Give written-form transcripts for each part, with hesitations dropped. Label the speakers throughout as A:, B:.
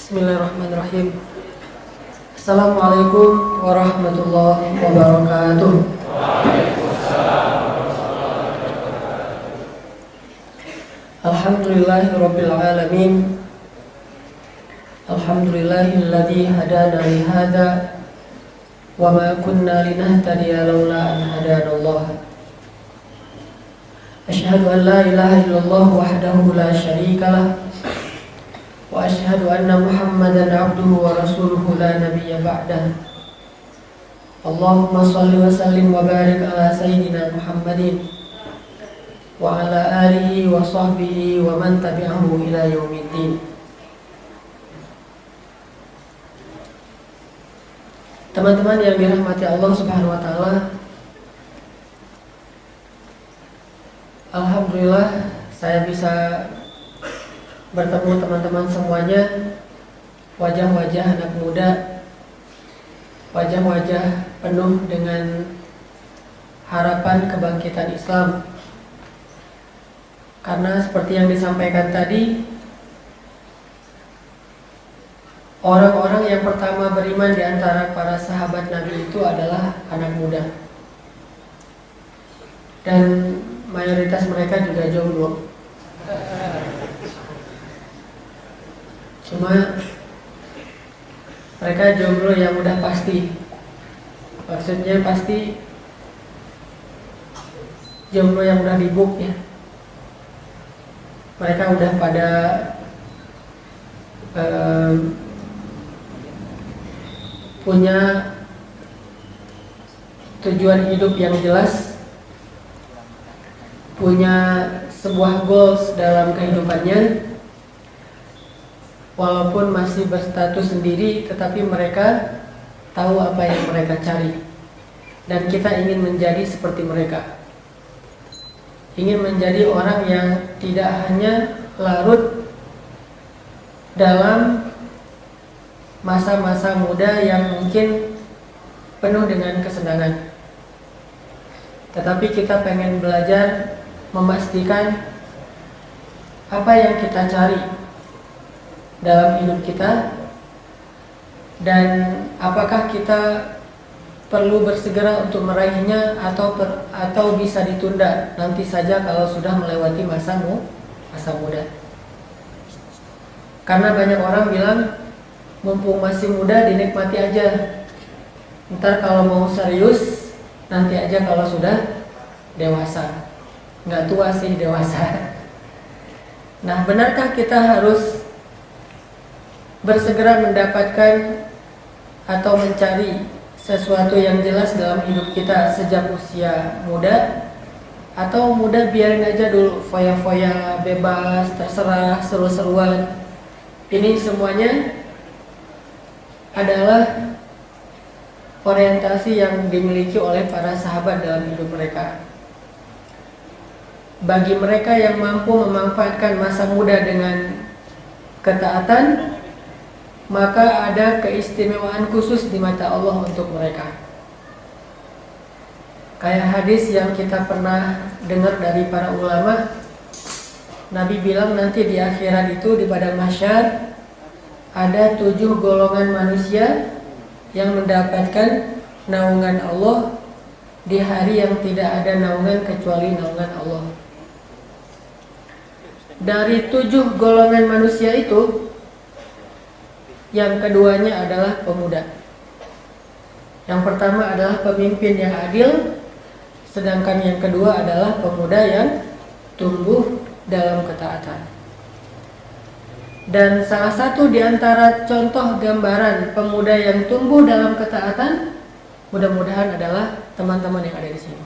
A: Bismillahirrahmanirrahim. Assalamualaikum warahmatullahi wabarakatuh. Alhamdulillahirabbil alamin. Alhamdulillahilladzi hadana li hadza wa ma kunna linahtadiya laula an hadanallah. Asyhadu an la ilaha illallah wahdahu la syarika lah. Wa asyhadu anna Muhammadan abduhu wa rasuluhu la nabiyya ba'dah. Allahumma shalli wa sallim wa barik ala sayyidina Muhammadin wa ala alihi wa sahbihi wa man tabi'ahu ila yaumiddin. Teman-teman yang dirahmati Allah Subhanahu wa taala, alhamdulillah saya bisa bertemu teman-teman semuanya, wajah-wajah anak muda, wajah-wajah penuh dengan harapan kebangkitan Islam. Karena seperti yang disampaikan tadi, orang-orang yang pertama beriman di antara para sahabat Nabi itu adalah anak muda. Dan mayoritas mereka juga jomblo. Cuma mereka jomblo yang udah pasti. Maksudnya pasti jomblo yang udah dibuk ya. Mereka udah pada punya tujuan hidup yang jelas, punya sebuah goals dalam kehidupannya. Walaupun masih berstatus sendiri, tetapi mereka tahu apa yang mereka cari. Dan kita ingin menjadi seperti mereka. Ingin menjadi orang yang tidak hanya larut dalam masa-masa muda yang mungkin penuh dengan kesenangan. Tetapi kita pengen belajar memastikan apa yang kita cari dalam hidup kita, dan apakah kita perlu bersegera untuk meraihnya atau bisa ditunda nanti saja kalau sudah melewati masa muda. Karena banyak orang bilang mumpung masih muda dinikmati aja, ntar kalau mau serius nanti aja kalau sudah dewasa. Nggak tua sih, dewasa. Nah, benarkah kita harus bersegera mendapatkan atau mencari sesuatu yang jelas dalam hidup kita sejak usia muda? Atau muda biarin aja dulu, foya-foya, bebas, terserah, seru-seruan? Ini semuanya adalah orientasi yang dimiliki oleh para sahabat dalam hidup mereka. Bagi mereka yang mampu memanfaatkan masa muda dengan ketaatan, maka ada keistimewaan khusus di mata Allah untuk mereka. Kayak hadis yang kita pernah dengar dari para ulama, Nabi bilang nanti di akhirat itu di padang mahsyar ada 7 golongan manusia yang mendapatkan naungan Allah di hari yang tidak ada naungan kecuali naungan Allah. Dari 7 golongan manusia itu, yang keduanya adalah pemuda. Yang pertama adalah pemimpin yang adil, sedangkan yang kedua adalah pemuda yang tumbuh dalam ketaatan. Dan salah satu di antara contoh gambaran pemuda yang tumbuh dalam ketaatan, mudah-mudahan adalah teman-teman yang ada di sini.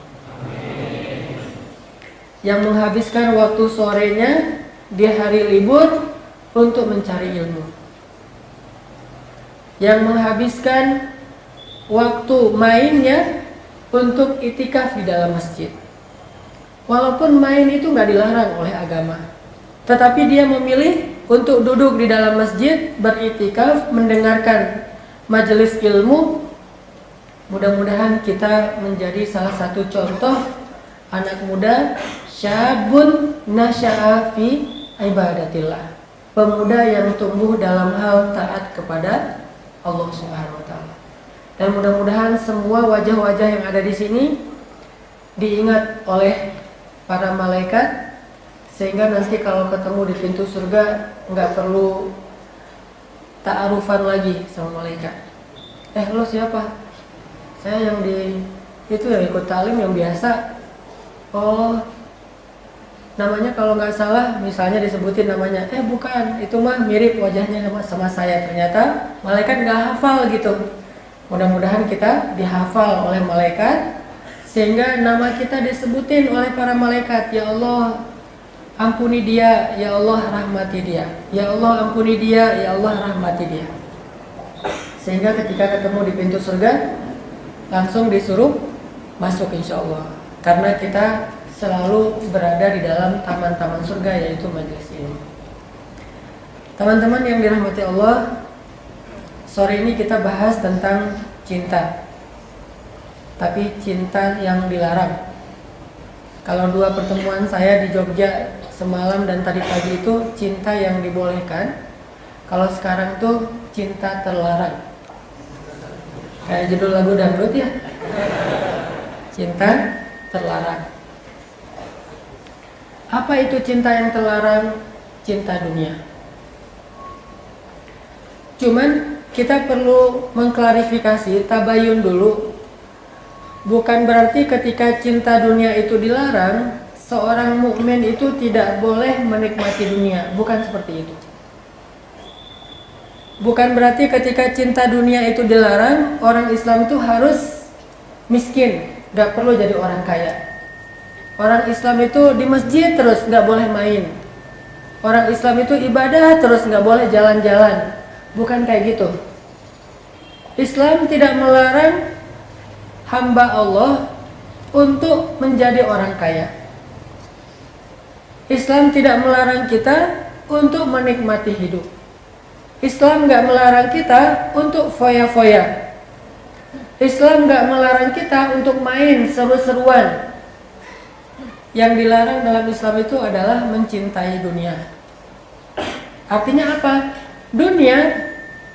A: Yang menghabiskan waktu sorenya di hari libur untuk mencari ilmu. Yang menghabiskan waktu mainnya untuk itikaf di dalam masjid. Walaupun main itu nggak dilarang oleh agama, tetapi dia memilih untuk duduk di dalam masjid, beritikaf, mendengarkan majelis ilmu. Mudah-mudahan kita menjadi salah satu contoh anak muda syabun nasya'a fi ibadatillah, pemuda yang tumbuh dalam hal taat kepada Allah Subhanahu wa taala. Dan mudah-mudahan semua wajah-wajah yang ada di sini diingat oleh para malaikat, sehingga nanti kalau ketemu di pintu surga nggak perlu ta'arufan lagi sama malaikat. Lo siapa? Saya yang yang ikut talim yang biasa. Oh, namanya kalau nggak salah misalnya disebutin namanya, bukan, itu mah mirip wajahnya sama saya. Ternyata malaikat nggak hafal gitu. Mudah-mudahan kita dihafal oleh malaikat, sehingga nama kita disebutin oleh para malaikat. Ya Allah, ampuni dia. Ya Allah, rahmati dia. Ya Allah, ampuni dia. Ya Allah, rahmati dia. Sehingga ketika ketemu di pintu surga, langsung disuruh masuk insya Allah. Karena kita selalu berada di dalam taman-taman surga, yaitu majelis ini. Teman-teman yang dirahmati Allah, sore ini kita bahas tentang cinta. Tapi cinta yang dilarang. Kalau 2 pertemuan saya di Jogja semalam dan tadi pagi itu cinta yang dibolehkan. Kalau sekarang tuh cinta terlarang. Kayak judul lagu dangdut ya. Cinta terlarang. Apa itu cinta yang terlarang? Cinta dunia. Cuman kita perlu mengklarifikasi, tabayun dulu. Bukan berarti ketika cinta dunia itu dilarang, seorang mukmin itu tidak boleh menikmati dunia. Bukan seperti itu. Bukan berarti ketika cinta dunia itu dilarang, orang Islam itu harus miskin, gak perlu jadi orang kaya. Orang Islam itu di masjid terus gak boleh main. Orang Islam itu ibadah terus gak boleh jalan-jalan. Bukan kayak gitu. Islam tidak melarang hamba Allah untuk menjadi orang kaya. Islam tidak melarang kita untuk menikmati hidup. Islam gak melarang kita untuk foya-foya. Islam gak melarang kita untuk main seru-seruan. Yang dilarang dalam Islam itu adalah mencintai dunia. Artinya apa? Dunia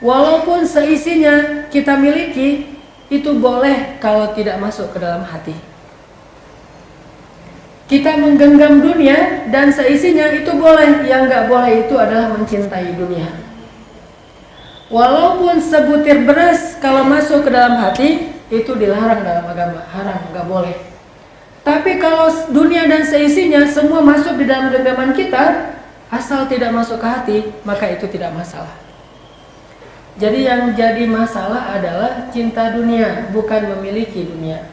A: walaupun seisinya kita miliki, itu boleh kalau tidak masuk ke dalam hati. Kita menggenggam dunia dan seisinya itu boleh. Yang gak boleh itu adalah mencintai dunia. Walaupun sebutir beras kalau masuk ke dalam hati, itu dilarang dalam agama, haram, gak boleh. Tapi kalau dunia dan seisinya semua masuk di dalam genggaman kita, asal tidak masuk ke hati, maka itu tidak masalah. Jadi yang jadi masalah adalah cinta dunia, bukan memiliki dunia.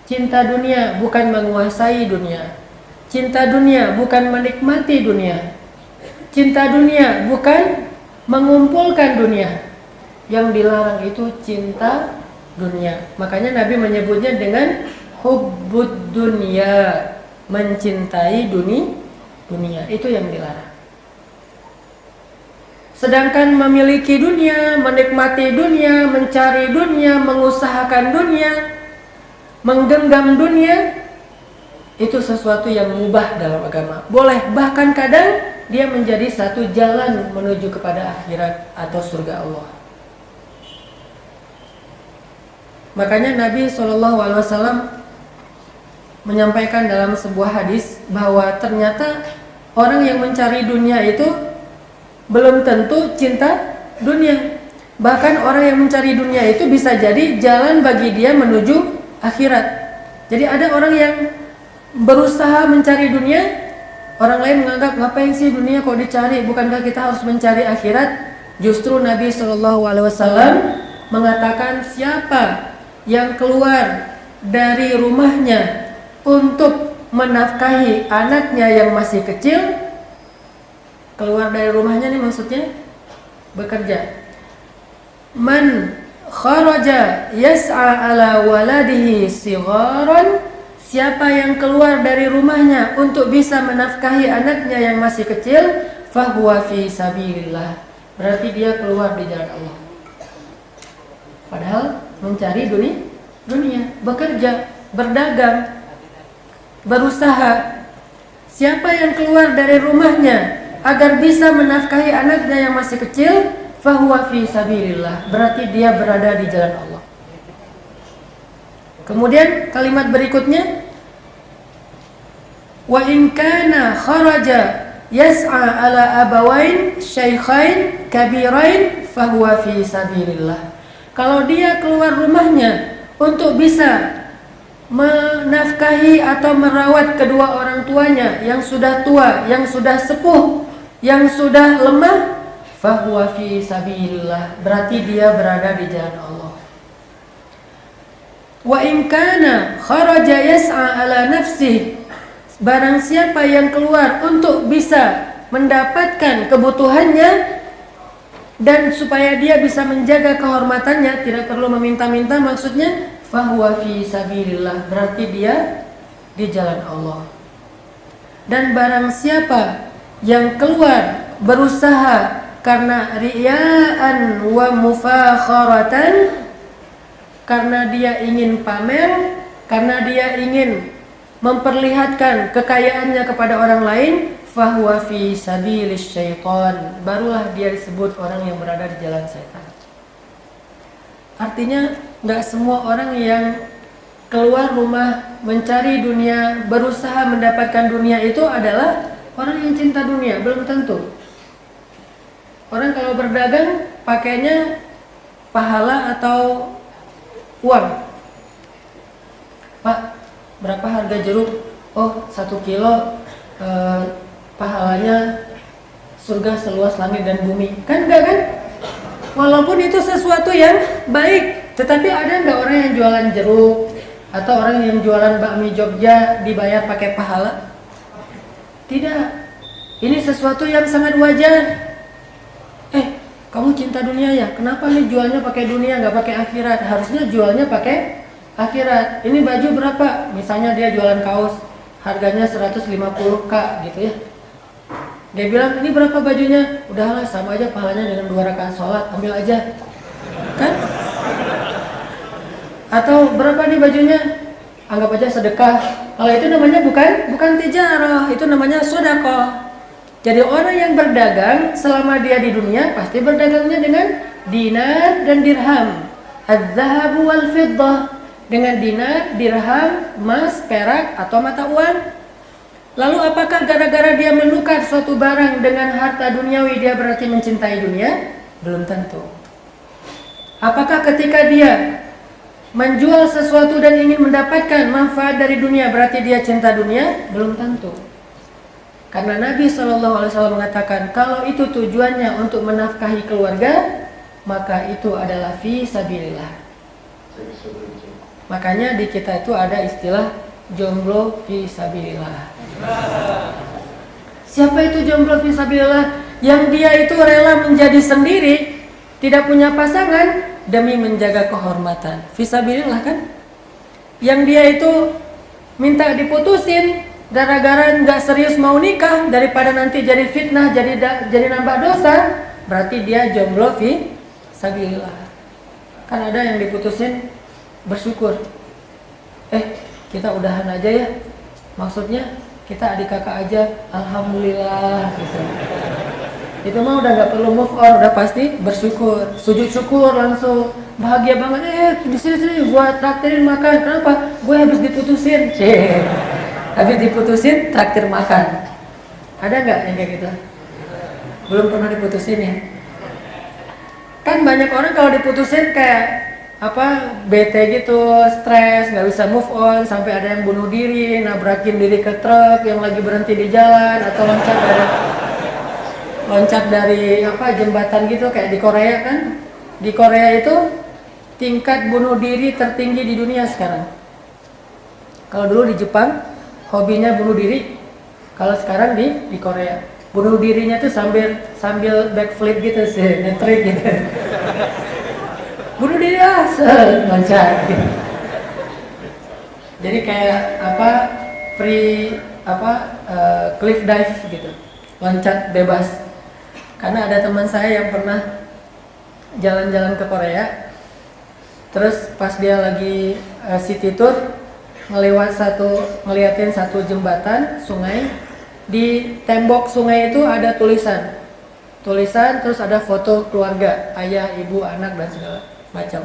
A: Cinta dunia bukan menguasai dunia. Cinta dunia bukan menikmati dunia. Cinta dunia bukan mengumpulkan dunia. Yang dilarang itu cinta dunia. Makanya Nabi menyebutnya dengan hubbud dunia, mencintai dunia. Itu yang dilarang. Sedangkan memiliki dunia, menikmati dunia, mencari dunia, mengusahakan dunia, menggenggam dunia, itu sesuatu yang mubah dalam agama. Boleh, bahkan kadang dia menjadi satu jalan menuju kepada akhirat atau surga Allah. Makanya Nabi SAW menyampaikan dalam sebuah hadis bahwa ternyata orang yang mencari dunia itu belum tentu cinta dunia. Bahkan orang yang mencari dunia itu bisa jadi jalan bagi dia menuju akhirat. Jadi ada orang yang berusaha mencari dunia, orang lain menganggap ngapain sih dunia kok dicari, bukankah kita harus mencari akhirat? Justru Nabi SAW mengatakan siapa yang keluar dari rumahnya untuk menafkahi anaknya yang masih kecil, keluar dari rumahnya nih maksudnya bekerja. Man kharaja yas'a ala waladihi sigharan, siapa yang keluar dari rumahnya untuk bisa menafkahi anaknya yang masih kecil, fahuwa fi sabilillah, berarti dia keluar di jalan Allah. Padahal mencari dunia, bekerja, berdagang, berusaha. Siapa yang keluar dari rumahnya agar bisa menafkahi anaknya yang masih kecil, fahuwa fi sabilillah, berarti dia berada di jalan Allah. Kemudian kalimat berikutnya, wa in kana kharaja yas'a ala abawain syaikhain kabirain fahuwa fi sabilillah. Kalau dia keluar rumahnya untuk bisa menafkahi atau merawat kedua orang tuanya yang sudah tua, yang sudah sepuh, yang sudah lemah, fahuwa fi sabilillah, berarti dia berada di jalan Allah. Wa in kana kharaja yas'a ala nafsihi, barang siapa yang keluar untuk bisa mendapatkan kebutuhannya dan supaya dia bisa menjaga kehormatannya, tidak perlu meminta-minta, maksudnya fahuwa fi sabilillah, berarti dia di jalan Allah. Dan barang siapa yang keluar berusaha karena riya'an wa mufakharatan, karena dia ingin pamer, karena dia ingin memperlihatkan kekayaannya kepada orang lain, fahuwa fi sabilis syaitan, barulah dia disebut orang yang berada di jalan setan. Artinya nggak semua orang yang keluar rumah mencari dunia, berusaha mendapatkan dunia itu adalah orang yang cinta dunia, belum tentu. Orang kalau berdagang pakainya pahala atau uang. Pak, berapa harga jeruk? Oh, 1 kilo pahalanya surga seluas langit dan bumi. Kan enggak kan? Walaupun itu sesuatu yang baik, tetapi ada enggak orang yang jualan jeruk atau orang yang jualan bakmi Jogja dibayar pakai pahala? Tidak. Ini sesuatu yang sangat wajar. Kamu cinta dunia ya? Kenapa nih jualnya pakai dunia nggak pakai akhirat? Harusnya jualnya pakai akhirat. Ini baju berapa? Misalnya dia jualan kaos, harganya 150k gitu ya. Dia bilang, ini berapa bajunya? Udahlah, sama aja pahalanya dengan 2 rakaat sholat, ambil aja. Kan? Atau berapa nih bajunya? Anggap aja sedekah. Kalau itu namanya bukan tijarah, itu namanya sedekah. Jadi orang yang berdagang selama dia di dunia pasti berdagangnya dengan dinar dan dirham. Az-zahabu wal fiddah, dengan dinar, dirham, emas, perak atau mata uang. Lalu apakah gara-gara dia menukar suatu barang dengan harta duniawi dia berarti mencintai dunia? Belum tentu. Apakah ketika dia menjual sesuatu dan ingin mendapatkan manfaat dari dunia berarti dia cinta dunia? Belum tentu. Karena Nabi SAW mengatakan kalau itu tujuannya untuk menafkahi keluarga, maka itu adalah fi sabilillah. Makanya di kita itu ada istilah jomblo fi sabilillah. Siapa itu jomblo fi sabilillah? Yang dia itu rela menjadi sendiri, tidak punya pasangan demi menjaga kehormatan. Fi sabilillah kan? Yang dia itu minta diputusin gara-gara nggak serius mau nikah daripada nanti jadi fitnah, jadi nambah dosa, berarti dia jomblo fi sabilillah. Kan ada yang diputusin bersyukur. Kita udahan aja ya. Maksudnya kita adik kakak aja, alhamdulillah gitu. Itu mah udah nggak perlu move on, udah pasti bersyukur, sujud syukur langsung, bahagia banget. Di sini gua traktirin makan. Kenapa? Gue habis diputusin. Habis diputusin traktir makan. Ada nggak yang kayak gitu? Belum pernah diputusin ya? Kan banyak orang kalau diputusin kayak bete gitu, stres, nggak bisa move on, sampai ada yang bunuh diri, nabrakin diri ke truk yang lagi berhenti di jalan, atau loncat dari jembatan gitu kayak di Korea kan. Di Korea itu tingkat bunuh diri tertinggi di dunia sekarang. Kalau dulu di Jepang hobinya bunuh diri, kalau sekarang di Korea bunuh dirinya tuh sambil backflip gitu sih, ngetrik gitu. Bunuh diri loncat gitu. Jadi kayak cliff dive gitu, loncat bebas. Karena ada teman saya yang pernah jalan-jalan ke Korea, terus pas dia lagi city tour ngeliatin satu jembatan sungai, Di tembok sungai itu ada tulisan, terus ada foto keluarga, ayah, ibu, anak dan segala macam.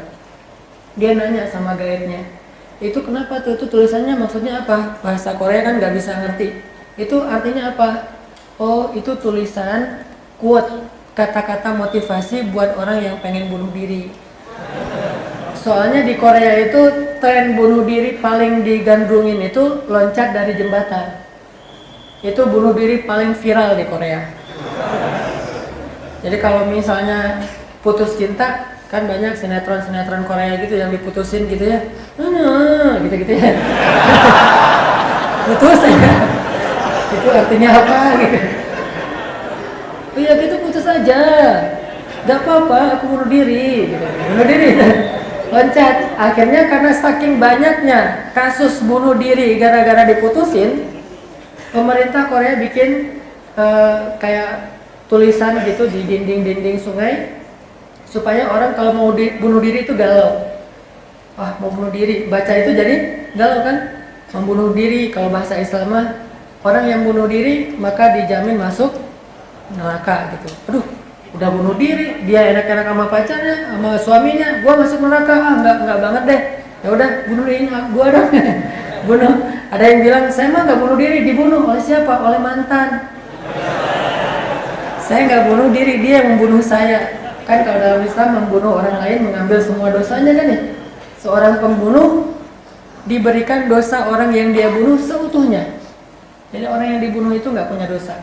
A: Dia nanya sama guide-nya, itu kenapa tuh? Itu tulisannya maksudnya apa? Bahasa Korea kan nggak bisa ngerti. Itu artinya apa? Oh, itu tulisan quote, kata-kata motivasi buat orang yang pengen bunuh diri. Soalnya di Korea itu tren bunuh diri paling digandrungin itu loncat dari jembatan. Itu bunuh diri paling viral di Korea. Jadi kalau misalnya putus cinta, kan banyak sinetron Korea gitu yang diputusin gitu ya, gitu ya. Putus ya. Itu artinya apa gitu? Iya gitu, putus aja, gak apa-apa, aku bunuh diri gitu. Bunuh diri. Loncat. Akhirnya karena saking banyaknya kasus bunuh diri gara-gara diputusin, pemerintah Korea bikin kayak tulisan gitu di dinding-dinding sungai supaya orang kalau mau bunuh diri itu galau. Wah, mau bunuh diri, baca itu jadi galau kan? Membunuh diri, kalau bahasa Islam mah orang yang bunuh diri maka dijamin masuk neraka gitu. Aduh, udah bunuh diri, dia enak-enak sama pacarnya, sama suaminya, gua masuk neraka. Enggak banget deh. Ya udah, bunuhin gua dong. Bunuh. Ada yang bilang, saya mah nggak bunuh diri, dibunuh oleh siapa? Oleh mantan. Saya nggak bunuh diri, dia yang membunuh saya. Kan kalau dalam Islam membunuh orang lain mengambil semua dosanya kan ya. Seorang pembunuh diberikan dosa orang yang dia bunuh seutuhnya. Jadi orang yang dibunuh itu nggak punya dosa.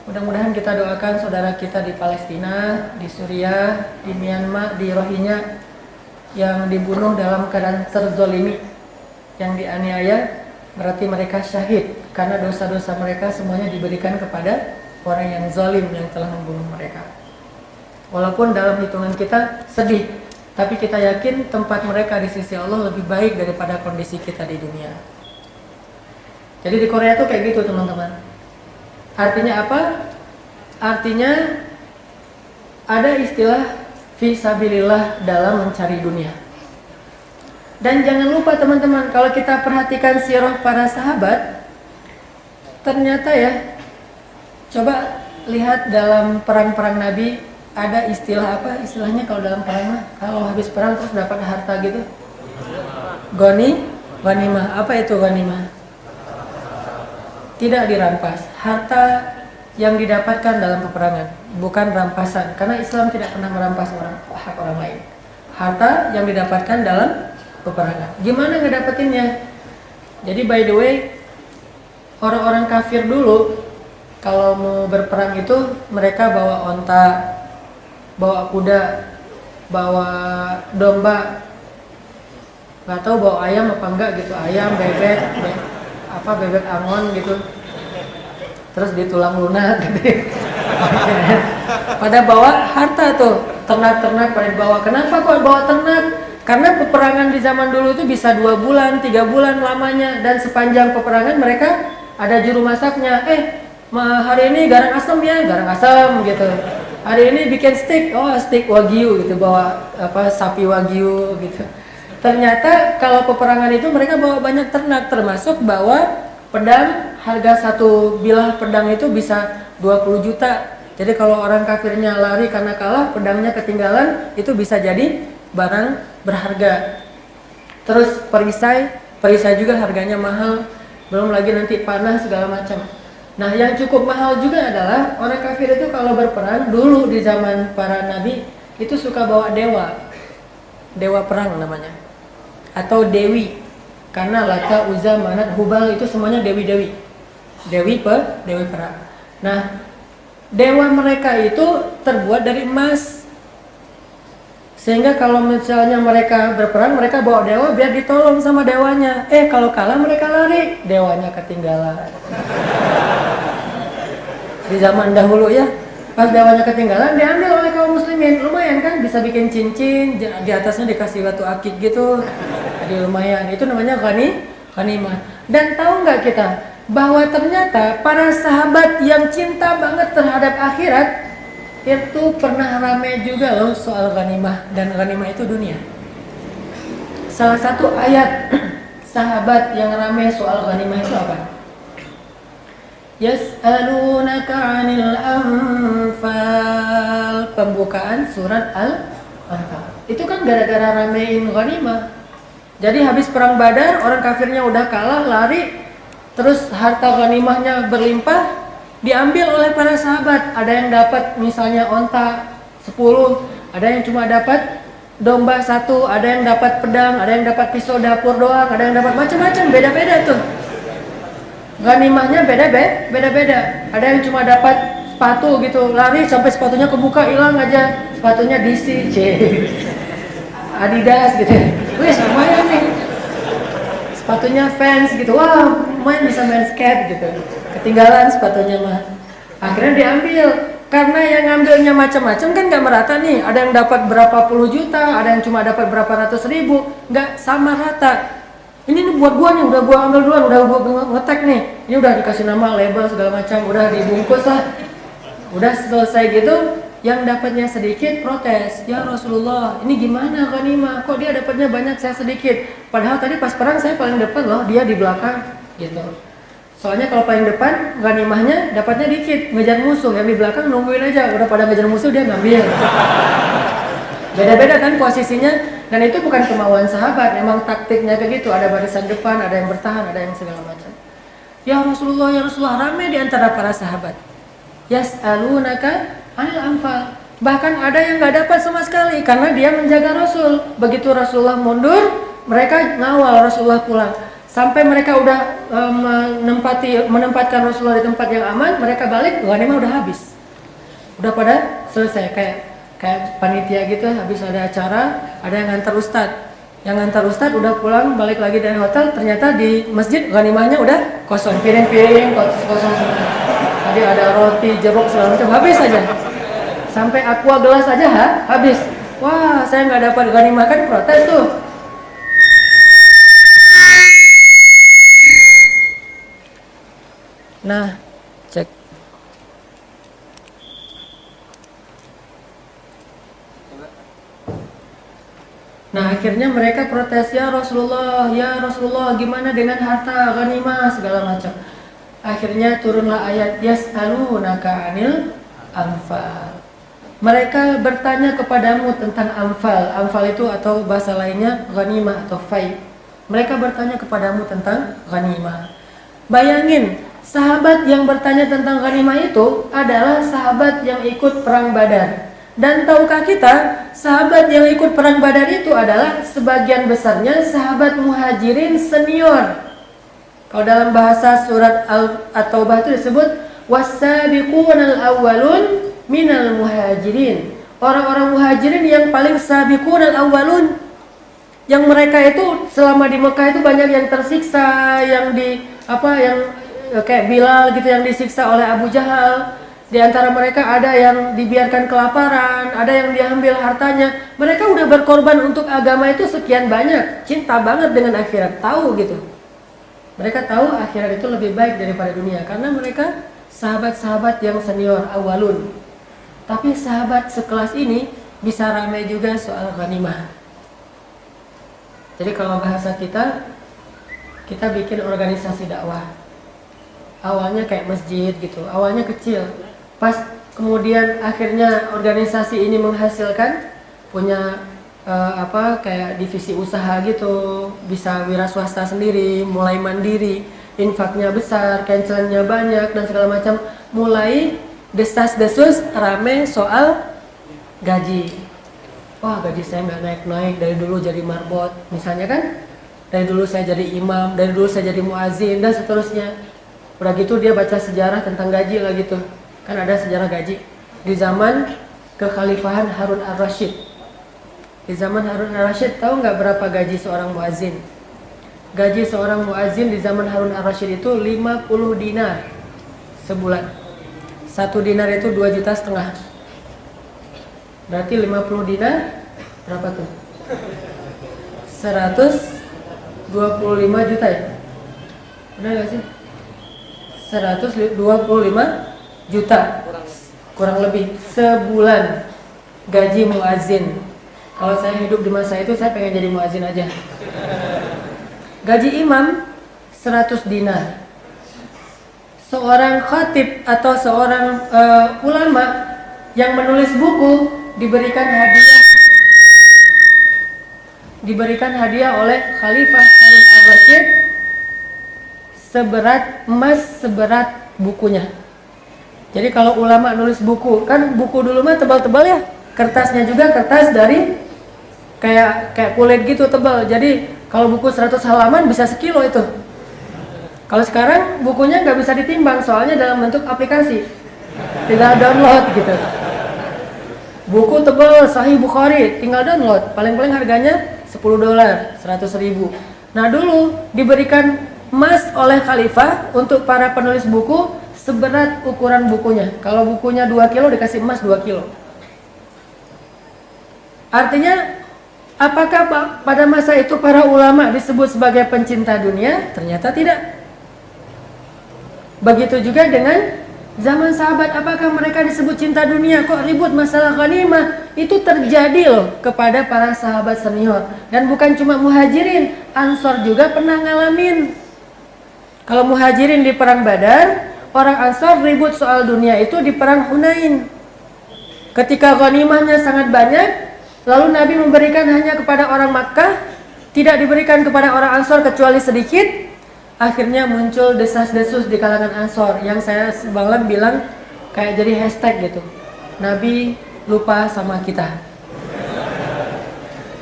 A: Mudah-mudahan kita doakan saudara kita di Palestina, di Suriah, di Myanmar, di Rohingya yang dibunuh dalam keadaan terzolimi, yang dianiaya, berarti mereka syahid karena dosa-dosa mereka semuanya diberikan kepada orang yang zalim yang telah membunuh mereka. Walaupun dalam hitungan kita sedih, tapi kita yakin tempat mereka di sisi Allah lebih baik daripada kondisi kita di dunia. Jadi di Korea tuh kayak gitu teman-teman. Artinya apa? Artinya ada istilah fisabilillah dalam mencari dunia. Dan jangan lupa teman-teman, kalau kita perhatikan sirah para sahabat, ternyata ya, coba lihat dalam perang-perang Nabi, ada istilah apa? Istilahnya kalau dalam perang mah, kalau habis perang terus dapat harta gitu. Ghanimah. Apa itu ghanimah? Tidak dirampas. Harta yang didapatkan dalam peperangan, bukan rampasan. Karena Islam tidak pernah merampas hak orang lain. Harta yang didapatkan dalam peperangan. Gimana ngedapetinnya? Jadi by the way, orang-orang kafir dulu kalau mau berperang itu mereka bawa onta, bawa kuda, bawa domba, nggak tahu bawa ayam apa enggak gitu, ayam, bebek angon gitu, terus ditulang lunak gitu. Pada bawa harta tuh, ternak-ternak pada bawa. Kenapa kok bawa ternak? Karena peperangan di zaman dulu itu bisa 2 bulan, 3 bulan lamanya, dan sepanjang peperangan mereka ada juru masaknya. Hari ini garang asam ya, garang asam gitu. Hari ini bikin steak, steak wagyu gitu, bawa sapi wagyu gitu. Ternyata kalau peperangan itu mereka bawa banyak ternak, termasuk bawa pedang. Harga satu bilah pedang itu bisa 20 juta. Jadi kalau orang kafirnya lari karena kalah, pedangnya ketinggalan, itu bisa jadi barang berharga. Terus perisai juga harganya mahal, belum lagi nanti panah segala macam. Nah, yang cukup mahal juga adalah orang kafir itu kalau berperang dulu di zaman para nabi itu suka bawa dewa perang namanya, atau dewi, karena Lata, Uzza, Manat, Hubal itu semuanya dewi perang. Nah, dewa mereka itu terbuat dari emas. Sehingga kalau misalnya mereka berperang, mereka bawa dewa biar ditolong sama dewanya. Kalau kalah mereka lari, dewanya ketinggalan. Di zaman dahulu ya, pas dewanya ketinggalan diambil oleh kaum muslimin. Lumayan kan, bisa bikin cincin, di atasnya dikasih batu akik gitu. Jadi lumayan, itu namanya ghanimah. Dan tahu nggak kita bahwa ternyata para sahabat yang cinta banget terhadap akhirat itu pernah ramai juga loh soal ghanimah, dan ghanimah itu dunia. Salah satu ayat sahabat yang ramai soal ghanimah itu apa? Yas'alunaka 'anil anfal. Pembukaan surat Al-Anfal. Itu kan gara-gara ramein ghanimah. Jadi habis perang Badar, orang kafirnya udah kalah, lari, terus harta ghanimahnya berlimpah, diambil oleh para sahabat. Ada yang dapat misalnya onta 10, ada yang cuma dapat domba 1, ada yang dapat pedang, ada yang dapat pisau dapur doang, ada yang dapat macam-macam, beda-beda tuh. Ghanimahnya beda-beda. Ada yang cuma dapat sepatu gitu, lari sampai sepatunya kebuka, hilang aja. Sepatunya DC, Adidas gitu. Wih, lumayan nih. Sepatunya Vans gitu. Wah, main bisa main skate gitu. Ketinggalan sepatunya mah. Akhirnya diambil. Karena yang ngambilnya macam-macam kan nggak merata nih. Ada yang dapat berapa puluh juta, ada yang cuma dapat berapa ratus ribu, nggak sama rata. Ini nih buat gua nih, udah gua ambil duluan, udah gua ngetek nih. Ini udah dikasih nama, label segala macam, udah dibungkus lah. Udah selesai gitu, yang dapatnya sedikit protes. Ya Rasulullah, ini gimana ghanimah? Kok dia dapatnya banyak, saya sedikit? Padahal tadi pas perang saya paling depan loh, dia di belakang gitu. Soalnya kalau paling depan ghanimahnya dapatnya dikit, ngejar musuh. Yang di belakang nungguin aja, udah pada ngejar musuh dia ngambil. Beda-beda kan posisinya, dan itu bukan kemauan sahabat, memang taktiknya kayak gitu. Ada barisan depan, ada yang bertahan, ada yang segala macam. Ya Rasulullah, rame di antara para sahabat. Yas'alunaka 'anil anfal. Bahkan ada yang nggak dapat sama sekali karena dia menjaga Rasul. Begitu Rasulullah mundur, mereka ngawal Rasulullah pulang. Sampai mereka udah menempatkan Rasulullah di tempat yang aman, mereka balik, ghanimah udah habis. Udah pada selesai, kayak panitia gitu, habis ada acara, ada yang ngantar ustadz. Yang ngantar ustadz udah pulang, balik lagi dari hotel, ternyata di masjid ghanimahnya udah kosong, piring-piring kosong semua. Tadi ada roti, jeruk segala macam, habis aja. Sampai aqua gelas aja habis. Wah, saya nggak dapat ghanimah, kan protes tuh. Nah, cek. Nah, akhirnya mereka protes, ya Rasulullah, gimana dengan harta ghanimah segala macam. Akhirnya turunlah ayat yas'alunaka 'anil anfal. Mereka bertanya kepadamu tentang anfal. Anfal itu atau bahasa lainnya ghanimah atau fai. Mereka bertanya kepadamu tentang ghanimah. Bayangin, sahabat yang bertanya tentang ghanimah itu adalah sahabat yang ikut perang Badar. Dan tahukah kita, sahabat yang ikut perang Badar itu adalah sebagian besarnya sahabat muhajirin senior. Kalau dalam bahasa surat At-Taubah itu disebut was-sabiqunal awwalun minal muhajirin. Orang-orang muhajirin yang paling sabiqunal awwalun. Yang mereka itu selama di Mekah itu banyak yang tersiksa, yang kayak Bilal gitu yang disiksa oleh Abu Jahal. Di antara mereka ada yang dibiarkan kelaparan, ada yang diambil hartanya. Mereka udah berkorban untuk agama itu sekian banyak, cinta banget dengan akhirat, tahu gitu. Mereka tahu akhirat itu lebih baik daripada dunia karena mereka sahabat-sahabat yang senior awalun. Tapi sahabat sekelas ini bisa ramai juga soal ghanimah. Jadi kalau bahasa kita bikin organisasi dakwah. Awalnya kayak masjid gitu, awalnya kecil. Pas kemudian akhirnya organisasi ini menghasilkan punya kayak divisi usaha gitu, bisa wira swasta sendiri, mulai mandiri, infaknya besar, cancelannya banyak dan segala macam. Mulai desas-desus rame soal gaji. Wah, gaji saya nggak naik-naik, dari dulu jadi marbot misalnya kan, dari dulu saya jadi imam, dari dulu saya jadi muazin dan seterusnya. Udah gitu dia baca sejarah tentang gaji lah gitu. Kan ada sejarah gaji di zaman kekhalifahan Harun Ar-Rasyid. Di zaman Harun Ar-Rasyid, tahu nggak berapa gaji seorang muazin? Gaji seorang muazin di zaman Harun Ar-Rasyid itu 50 dinar sebulan. 1 dinar itu 2,5 juta. Berarti 50 dinar berapa tuh? 125 juta ya? Benar nggak sih? 125 juta kurang lebih sebulan gaji muazin. Kalau saya hidup di masa itu saya pengen jadi muazin aja. Gaji imam 100 dinar seorang khatib atau seorang ulama yang menulis buku diberikan hadiah oleh Khalifah Harun ar-Rasyid seberat emas seberat bukunya. Jadi kalau ulama nulis buku, kan buku dulu mah tebal-tebal ya, kertasnya juga kertas dari kayak kulit gitu tebal. Jadi kalau buku 100 halaman bisa sekilo itu. Kalau sekarang bukunya nggak bisa ditimbang soalnya dalam bentuk aplikasi, tinggal download gitu. Buku tebal Sahih Bukhari tinggal download, paling-paling harganya $10, 100.000. Nah dulu diberikan emas oleh khalifah untuk para penulis buku seberat ukuran bukunya. Kalau bukunya 2 kilo dikasih emas 2 kilo. Artinya apakah pada masa itu para ulama disebut sebagai pencinta dunia? Ternyata tidak. Begitu juga dengan zaman sahabat, apakah mereka disebut cinta dunia? Kok ribut masalah ghanimah? Itu terjadi loh kepada para sahabat senior. Dan bukan cuma muhajirin, ansor juga pernah ngalamin. Kalau muhajirin di perang Badar, orang ansor ribut soal dunia itu di perang Hunain. Ketika ghanimahnya sangat banyak, lalu Nabi memberikan hanya kepada orang Makkah, tidak diberikan kepada orang ansor kecuali sedikit. Akhirnya muncul desas-desus di kalangan Ansor yang saya semalam bilang kayak jadi hashtag gitu. Nabi lupa sama kita.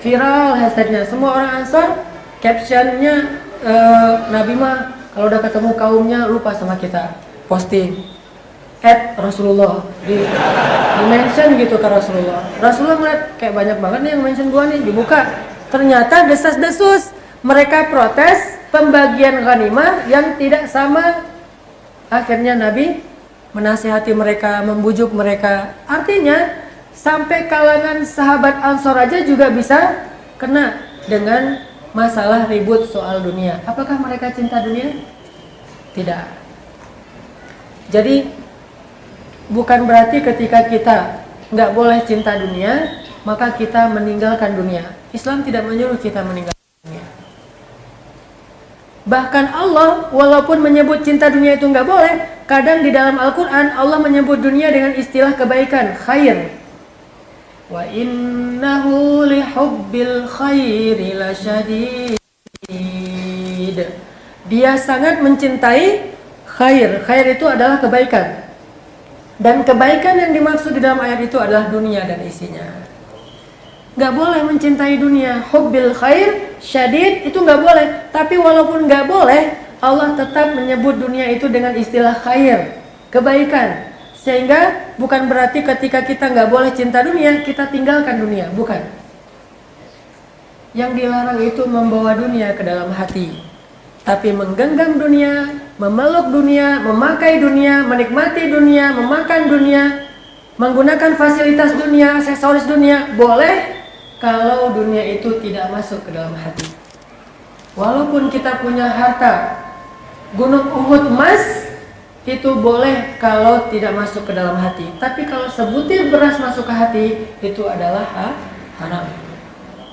A: Viral hashtagnya. Semua orang Ansor captionnya Nabi mah kalau udah ketemu kaumnya lupa sama kita. Posting @Rasulullah di mention gitu ke Rasulullah. Rasulullah ngeliat kayak banyak banget nih yang mention gua nih, dibuka. Ternyata desas-desus. Mereka protes pembagian ghanimah yang tidak sama. Akhirnya Nabi menasihati mereka, membujuk mereka. Artinya sampai kalangan sahabat Ansor aja juga bisa kena dengan masalah ribut soal dunia. Apakah mereka cinta dunia? Tidak. Jadi bukan berarti ketika kita nggak boleh cinta dunia maka kita meninggalkan dunia. Islam tidak menyuruh kita meninggalkan dunia. Bahkan Allah walaupun menyebut cinta dunia itu nggak boleh, kadang di dalam Al-Quran Allah menyebut dunia dengan istilah kebaikan, khair. Wa innahu lihubbil khairi lasyadid. Dia sangat mencintai khair. Khair itu adalah kebaikan. Dan kebaikan yang dimaksud di dalam ayat itu adalah dunia dan isinya. Gak boleh mencintai dunia. Hubbil khair syadid itu gak boleh. Tapi walaupun gak boleh, Allah tetap menyebut dunia itu dengan istilah khair, kebaikan. Sehingga bukan berarti ketika kita gak boleh cinta dunia, kita tinggalkan dunia. Bukan. Yang dilarang itu membawa dunia ke dalam hati, tapi menggenggam dunia, memeluk dunia, memakai dunia, menikmati dunia, memakan dunia, menggunakan fasilitas dunia, aksesoris dunia, boleh kalau dunia itu tidak masuk ke dalam hati. Walaupun kita punya harta gunung Uhud emas, itu boleh kalau tidak masuk ke dalam hati. Tapi kalau sebutir beras masuk ke hati, itu adalah haram.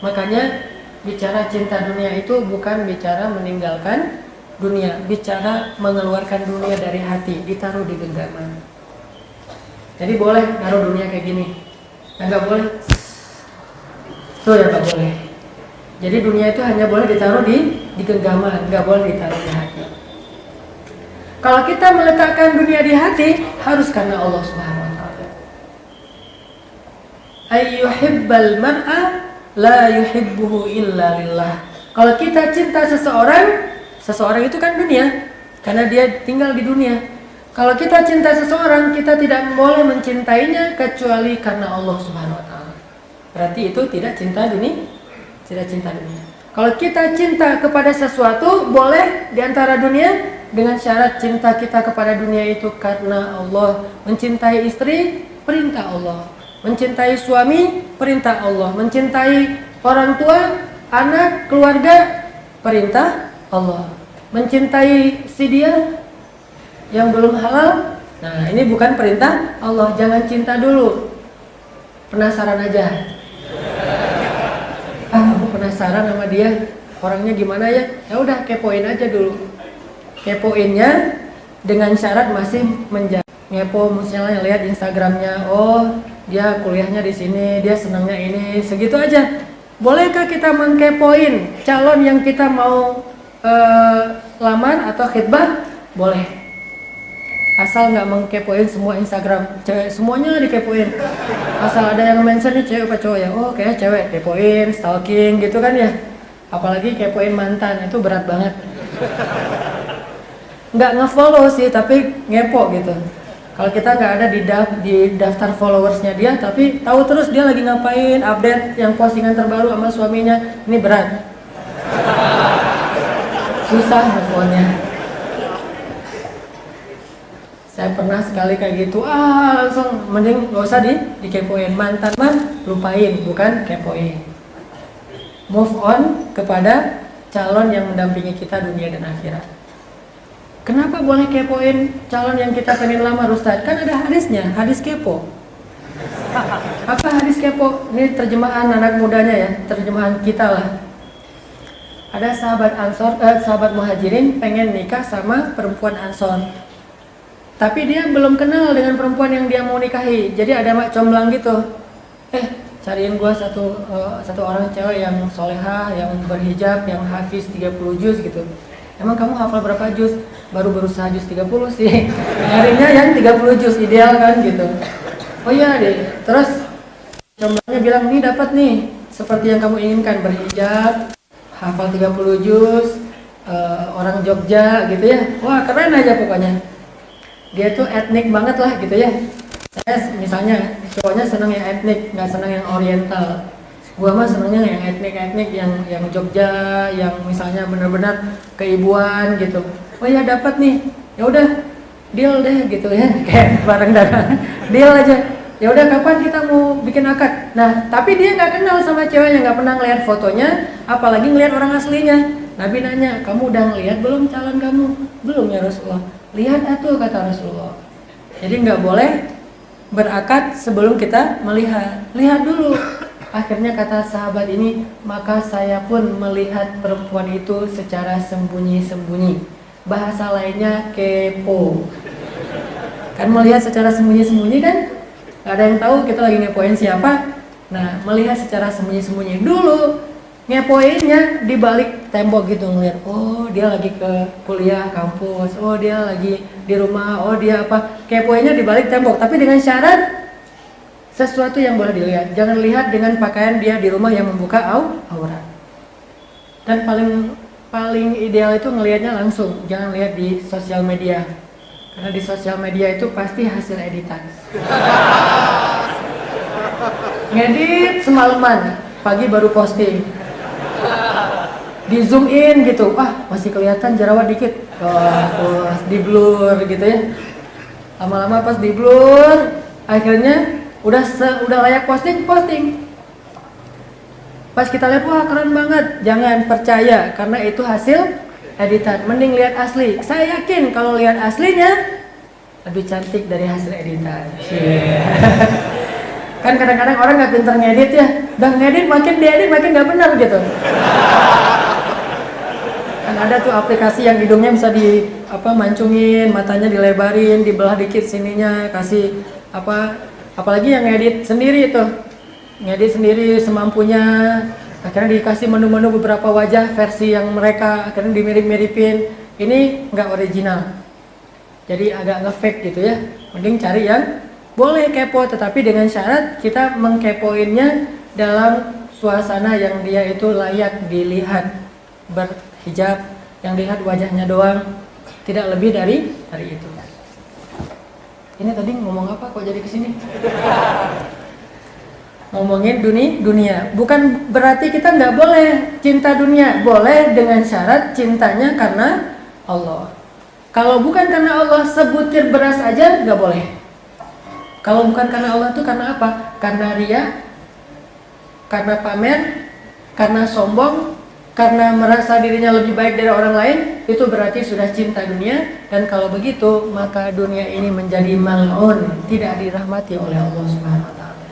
A: Makanya bicara cinta dunia itu bukan bicara meninggalkan dunia, bicara mengeluarkan dunia dari hati, ditaruh di genggaman. Jadi boleh naruh dunia kayak gini, nggak boleh. Tuh ya nggak boleh. Jadi dunia itu hanya boleh ditaruh di genggaman, nggak boleh ditaruh di hati. Kalau kita meletakkan dunia di hati, harus karena Allah Subhanahu Wa Taala. Ayyuhibbal mar'a la yuhibbuhu illa lillah. Kalau kita cinta seseorang itu kan dunia, karena dia tinggal di dunia. Kalau kita cinta seseorang, kita tidak boleh mencintainya kecuali karena Allah Subhanahu Wa Taala. Berarti itu tidak cinta dunia, tidak cinta dunia. Kalau kita cinta kepada sesuatu, boleh di antara dunia dengan syarat cinta kita kepada dunia itu karena Allah. Mencintai istri, perintah Allah. Mencintai suami, perintah Allah. Mencintai orang tua, anak, keluarga, perintah Allah. Mencintai si dia yang belum halal, nah ini bukan perintah Allah. Jangan cinta dulu, penasaran aja. Aku penasaran sama dia, orangnya gimana ya? Ya udah kepoin aja dulu. Kepoinnya dengan syarat masih menjaga ngepo, misalnya lihat Instagramnya, oh dia kuliahnya di sini, dia senangnya ini, segitu aja. Bolehkah kita mengkepoin calon yang kita mau lamar atau khitbah? Boleh, asal nggak mengkepoin semua Instagram cewek, semuanya dikepoin. Asal ada yang mention nih cewek apa cowok ya, oh kayak cewek, kepoin, stalking gitu kan ya. Apalagi kepoin mantan, itu berat banget. Nggak ngefollow sih, tapi ngepo gitu. Kalau kita nggak ada di daftar followersnya dia, tapi tahu terus dia lagi ngapain, update yang postingan terbaru sama suaminya, ini berat. Susah ngefollow-nya. Saya pernah sekali kayak gitu, langsung mending nggak usah dikepoin. Mantan mah lupain, bukan kepoin. Move on kepada calon yang mendampingi kita dunia dan akhirat. Kenapa boleh kepoin calon yang kita pengen lamar, Ustaz? Kan ada hadisnya, hadis kepo. Apa hadis kepo? Ini terjemahan anak mudanya ya, terjemahan kita lah. Ada sahabat muhajirin pengen nikah sama perempuan Ansor. Tapi dia belum kenal dengan perempuan yang dia mau nikahi. Jadi ada mak comblang gitu. Cariin gua satu orang cewek yang solehah, yang berhijab, yang hafiz 30 juz gitu. Emang kamu hafal berapa juz? Baru berusaha juz 30 sih. Nyarinya yang 30 juz ideal kan gitu. Oh iya deh. Terus comblangnya bilang, nih dapat nih, seperti yang kamu inginkan, berhijab, hafal 30 juz, orang Jogja gitu ya. Wah keren aja pokoknya. Dia tuh etnik banget lah gitu ya. Saya misalnya cowoknya seneng yang etnik, nggak seneng yang oriental. Gua mah senengnya yang etnik yang Jogja, yang misalnya benar-benar keibuan gitu. Oh ya dapat nih, ya udah deal deh gitu ya, kayak bareng dagang, deal aja. Ya udah kapan kita mau bikin akad? Nah tapi dia nggak kenal sama ceweknya, nggak pernah ngeliat fotonya, apalagi ngeliat orang aslinya. Nabi nanya, kamu udah ngeliat belum calon kamu? Belum ya Rasulullah. Lihat atuh kata Rasulullah. Jadi nggak boleh berakad sebelum kita melihat. Lihat dulu. Akhirnya kata sahabat ini, maka saya pun melihat perempuan itu secara sembunyi-sembunyi. Bahasa lainnya kepo. Kan melihat secara sembunyi-sembunyi kan? Gak ada yang tahu kita lagi ngepoin siapa. Nah, melihat secara sembunyi-sembunyi dulu. Ngepoinnya di balik tembok gitu, ngeliat, oh dia lagi ke kuliah kampus, oh dia lagi di rumah, oh dia apa. Kepoinnya di balik tembok, tapi dengan syarat sesuatu yang boleh dilihat. Jangan lihat dengan pakaian dia di rumah yang membuka aurat. Dan paling ideal itu ngelihatnya langsung, jangan lihat di sosial media. Karena di sosial media itu pasti hasil editan. Ngedit semalaman, pagi baru posting. Di zoom in gitu, masih kelihatan jerawat dikit, di blur gitu ya. Lama-lama pas di blur, akhirnya udah layak posting. Pas kita lihat, wah keren banget, jangan percaya karena itu hasil editan. Mending lihat asli. Saya yakin kalau lihat aslinya lebih cantik dari hasil editan. Kan kadang-kadang orang nggak pintar ngedit ya, udah ngedit makin diedit makin nggak benar gitu. Kan ada tuh aplikasi yang hidungnya bisa mancungin, matanya dilebarin, dibelah dikit sininya, kasih apalagi yang ngedit sendiri itu, ngedit sendiri semampunya, akhirnya dikasih menu-menu beberapa wajah versi yang mereka, akhirnya dimirip-miripin. Ini nggak original, jadi agak nge-fake gitu ya. Mending cari yang boleh kepo, tetapi dengan syarat kita mengkepoinnya dalam suasana yang dia itu layak dilihat, berhijab, yang dilihat wajahnya doang, tidak lebih dari itu. Ini tadi ngomong apa kok jadi kesini? Ngomongin dunia. Bukan berarti kita nggak boleh cinta dunia, boleh dengan syarat cintanya karena Allah. Kalau bukan karena Allah, sebutir beras aja nggak boleh. Kalau bukan karena Allah itu karena apa? Karena ria, karena pamer, karena sombong, karena merasa dirinya lebih baik dari orang lain, itu berarti sudah cinta dunia. Dan kalau begitu, maka dunia ini menjadi mal'un, tidak dirahmati oleh Allah Subhanahu wa taala.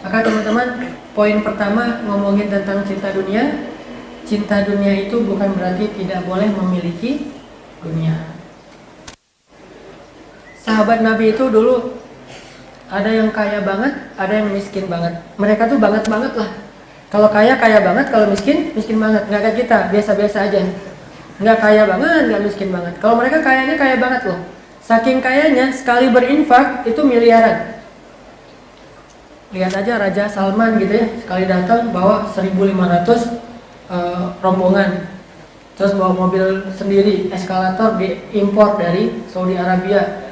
A: Maka teman-teman, poin pertama ngomongin tentang cinta dunia. Cinta dunia itu bukan berarti tidak boleh memiliki dunia. sahabat Nabi itu dulu ada yang kaya banget, ada yang miskin banget. Mereka tuh banget lah. Kalau kaya banget, kalau miskin banget. Nggak kayak kita, biasa-biasa aja. Nggak kaya banget, nggak miskin banget. Kalau mereka kayanya kaya banget loh. Saking kayanya, sekali berinfak itu miliaran. Lihat aja Raja Salman gitu ya, sekali datang bawa 1.500 rombongan. Terus bawa mobil sendiri, eskalator diimpor dari Saudi Arabia.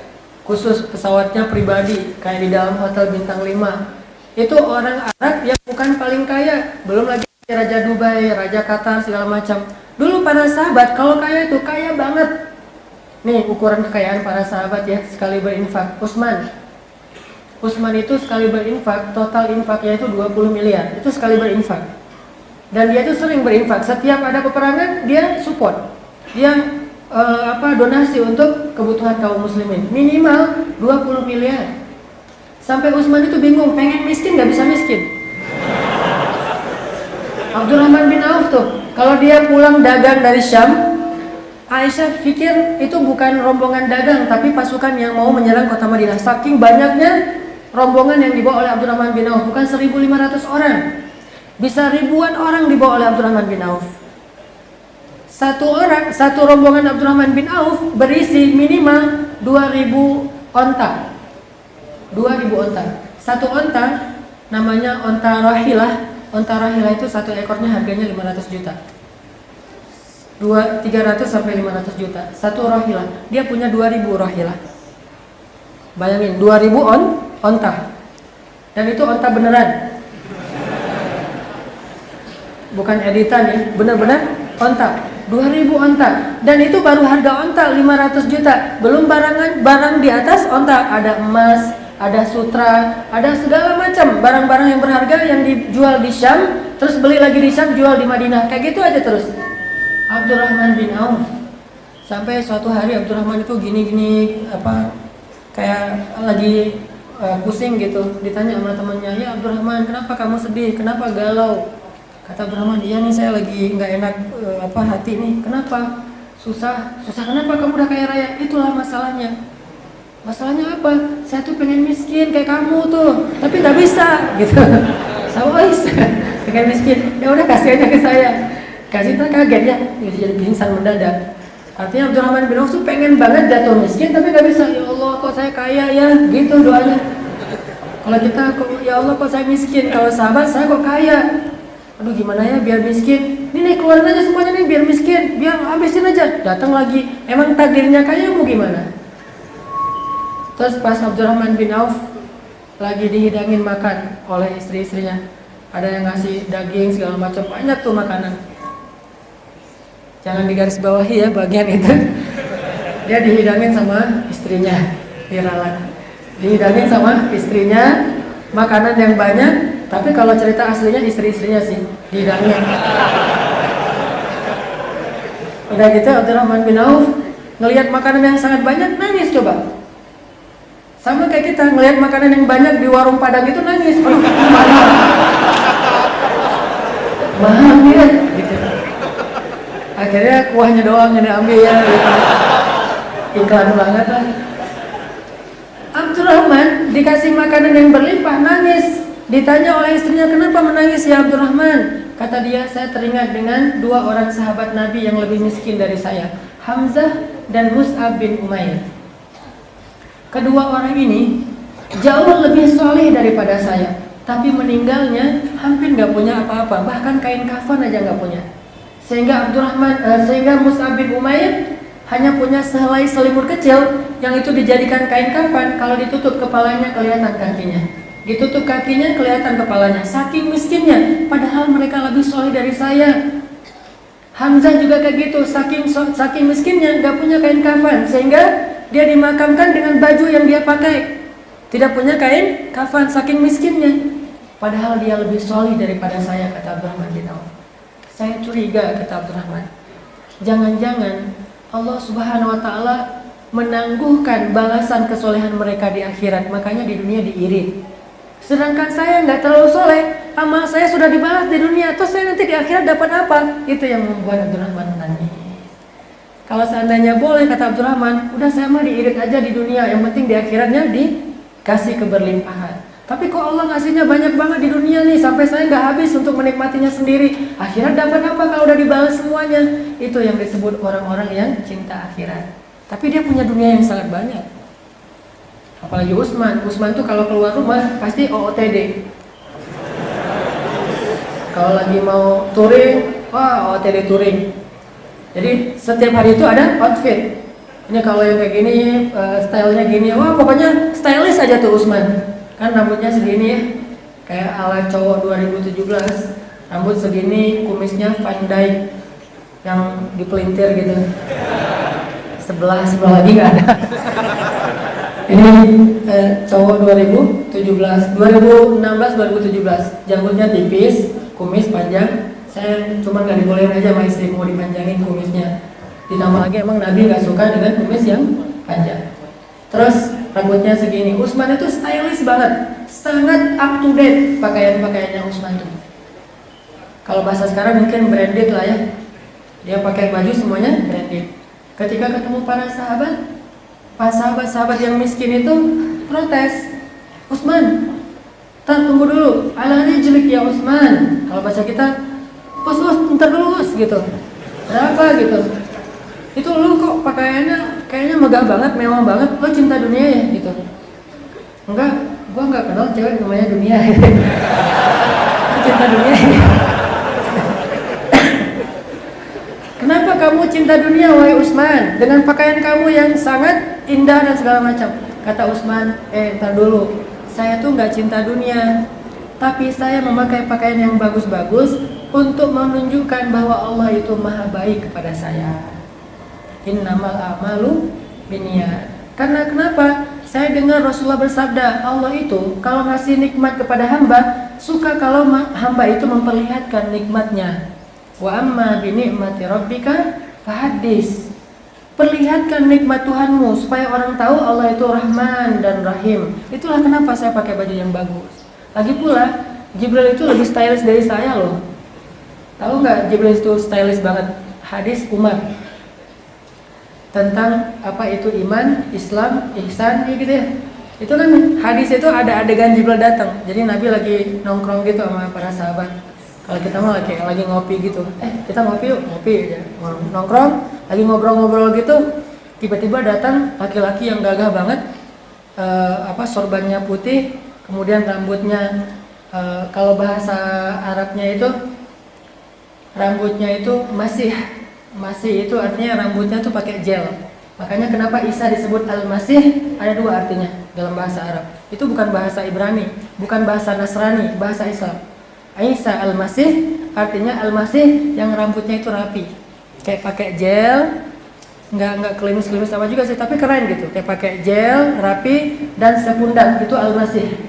A: Khusus pesawatnya pribadi, kayak di dalam hotel bintang 5. Itu orang Arab yang bukan paling kaya. Belum lagi Raja Dubai, Raja Qatar, segala macam. Dulu para sahabat kalau kaya itu kaya banget. Nih ukuran kekayaan para sahabat ya, sekali berinfak. Utsman itu sekali berinfak, total infaknya itu 20 miliar. Itu sekali berinfak. Dan dia itu sering berinfak. Setiap ada peperangan, dia support. Dia donasi untuk kebutuhan kaum muslimin. Minimal 20 miliar. Sampai Utsman itu bingung, pengen miskin nggak bisa miskin. Abdurrahman bin Auf tuh, kalau dia pulang dagang dari Syam, Aisyah pikir itu bukan rombongan dagang, tapi pasukan yang mau menyerang kota Madinah. Saking banyaknya rombongan yang dibawa oleh Abdurrahman bin Auf, bukan 1.500 orang. Bisa ribuan orang dibawa oleh Abdurrahman bin Auf. Satu rombongan Abdurrahman bin Auf berisi minimal 2.000 onta. 2.000 onta. Satu onta namanya onta rahilah. Onta rahilah itu satu ekornya harganya 500 juta. 300 sampai 500 juta. Satu rahilah. Dia punya 2.000 rahilah. Bayangin 2.000 onta. Dan itu onta beneran. Bukan editan ya, benar-benar onta. 2.000 onta, dan itu baru harga onta 500 juta. Belum barang di atas onta, ada emas, ada sutra, ada segala macam barang-barang yang berharga yang dijual di Syam, terus beli lagi di Syam, jual di Madinah. Kayak gitu aja terus. Abdurrahman bin Auf. Sampai suatu hari Abdurrahman itu gini-gini kayak lagi pusing gitu. Ditanya sama temannya, "Ya Abdurrahman, kenapa kamu sedih? Kenapa galau?" Kata Abdurrahman, "Iya nih saya lagi nggak enak hati nih." "Kenapa?" Susah kenapa, kamu udah kaya raya?" "Itulah masalahnya." "Masalahnya apa?" "Saya tuh pengen miskin kayak kamu tuh, tapi nggak bisa." Gitu. "Sawais, pengen miskin. Ya udah kasih aja ke saya." Kasih, tak kaget ya, jadi pingsan mendadak. Artinya Abdurrahman bin Auf tuh pengen banget jatuh miskin, tapi nggak bisa. "Ya Allah, kok saya kaya ya?" Gitu doanya. Kalau kita, "Ya Allah, kok saya miskin?" Kalau sahabat, "Saya kok kaya?" "Aduh gimana ya biar miskin? Ini nih keluarin aja semuanya nih biar miskin, biar habisin aja." Datang lagi, emang takdirnya kaya mau gimana? Terus pas Abdurrahman bin Auf lagi dihidangin makan oleh istri-istrinya, ada yang ngasih daging segala macam, banyak tuh makanan. Jangan digarisbawahi ya bagian itu. Dia dihidangin sama istrinya, diralat. Dihidangin sama istrinya, makanan yang banyak. Tapi kalau cerita aslinya istri-istrinya sih dihidangin. Udah gitu Abdurrahman bin Auf ngelihat makanan yang sangat banyak, nangis coba. Sama kayak kita ngelihat makanan yang banyak di warung Padang itu nangis. Mahal ya gitu. Akhirnya kuahnya doang yang diambil ya gitu. Iklan banget lah. Abdurrahman dikasih makanan yang berlimpah, nangis. Ditanya oleh istrinya, "Kenapa menangis ya Abdurrahman?" Kata dia, "Saya teringat dengan dua orang sahabat Nabi yang lebih miskin dari saya, Hamzah dan Mus'ab bin Umair. Kedua orang ini jauh lebih soleh daripada saya, tapi meninggalnya hampir nggak punya apa-apa, bahkan kain kafan aja nggak punya. Sehingga Mus'ab bin Umair hanya punya sehelai selimut kecil yang itu dijadikan kain kafan. Kalau ditutup kepalanya kelihatan kakinya, ditutup kakinya kelihatan kepalanya. Saking miskinnya, padahal mereka lebih soleh dari saya." Hamzah juga kayak gitu, saking miskinnya nggak punya kain kafan, sehingga dia dimakamkan dengan baju yang dia pakai. Tidak punya kain kafan, saking miskinnya. Padahal dia lebih soleh daripada saya, kata Abdurrahman bin Auf. Saya curiga, kata Abdurrahman, jangan-jangan Allah Subhanahu wa Ta'ala menangguhkan balasan kesolehan mereka di akhirat, makanya di dunia diirit. Sedangkan saya nggak terlalu soleh, amal saya sudah dibalas di dunia, terus saya nanti di akhirat dapat apa? Itu yang membuat Abdurrahman menangis. Kalau seandainya boleh, kata Abdurrahman, udah saya mah diirit aja di dunia, yang penting di akhiratnya dikasih keberlimpahan. Tapi kok Allah ngasihnya banyak banget di dunia nih, sampai saya nggak habis untuk menikmatinya sendiri. Akhirat dapat apa kalau udah dibalas semuanya? Itu yang disebut orang-orang yang cinta akhirat. Tapi dia punya dunia yang sangat banyak. Apalagi Utsman tuh kalau keluar rumah pasti OOTD. Kalau lagi mau touring, wah OOTD touring. Jadi setiap hari itu ada outfit. Ini kalau yang kayak gini, stylenya gini, wah pokoknya stylish aja tuh Utsman. Kan rambutnya segini ya, kayak ala cowok 2017. Rambut segini, kumisnya Van Dijk yang dipelintir gitu. Sebelah lagi nggak ada. Ini cowok 2016, 2017. Janggutnya tipis, kumis panjang. Saya cuma nggak dibolehin aja sama istri, mau dipanjangin kumisnya. Ditambah lagi emang Nabi nggak suka dengan kumis yang panjang. Terus rambutnya segini. Utsman itu stylish banget, sangat up to date pakaian-pakaiannya Utsman itu. Kalau bahasa sekarang mungkin branded lah ya. Dia pakai baju semuanya branded. Ketika ketemu para sahabat yang miskin itu protes. Utsman, tunggu dulu. Alani jelek ya Utsman. Kalau bahasa kita, Us, ntar dulu Us gitu. Berapa gitu? Itu lu kok pakaiannya kayaknya megah banget, mewah banget. Lo cinta dunia ya gitu? Enggak, gua nggak kenal cewek namanya dunia. Cinta dunia. Kenapa kamu cinta dunia wahai Utsman? Dengan pakaian kamu yang sangat indah dan segala macam. Kata Utsman, ntar dulu. Saya tuh nggak cinta dunia, tapi saya memakai pakaian yang bagus-bagus untuk menunjukkan bahwa Allah itu maha baik kepada saya. Innamal a'malu binniyat. Karena kenapa? Saya dengar Rasulullah bersabda, Allah itu kalau ngasih nikmat kepada hamba, suka kalau hamba itu memperlihatkan nikmatnya. Wa amma bi ni'mati rabbika fahaddis. Perlihatkan nikmat Tuhanmu supaya orang tahu Allah itu Rahman dan Rahim. Itulah kenapa saya pakai baju yang bagus. Lagi pula, Jibril itu lebih stylish dari saya loh. Tahu nggak Jibril itu stylish banget? Hadis Umar tentang apa itu iman, Islam, ihsan gitu ya. Itu kan hadis itu ada adegan Jibril datang. Jadi Nabi lagi nongkrong gitu sama para sahabat. Kalau kita mah lagi ngopi gitu. Kita ngopi yuk, ngopi aja. Nongkrong, lagi ngobrol-ngobrol gitu. Tiba-tiba datang laki-laki yang gagah banget. Sorbannya putih, kemudian rambutnya kalau bahasa Arabnya itu rambutnya itu masih itu artinya rambutnya tuh pakai gel. Makanya kenapa Isa disebut Al-Masih, ada dua artinya dalam bahasa Arab. Itu bukan bahasa Ibrani, bukan bahasa Nasrani, bahasa Islam. Isa Al-Masih artinya Al-Masih yang rambutnya itu rapi, kayak pakai gel, nggak kelimis-kelimis sama juga sih, tapi keren gitu, kayak pakai gel, rapi dan sepundak, itu Al-Masih.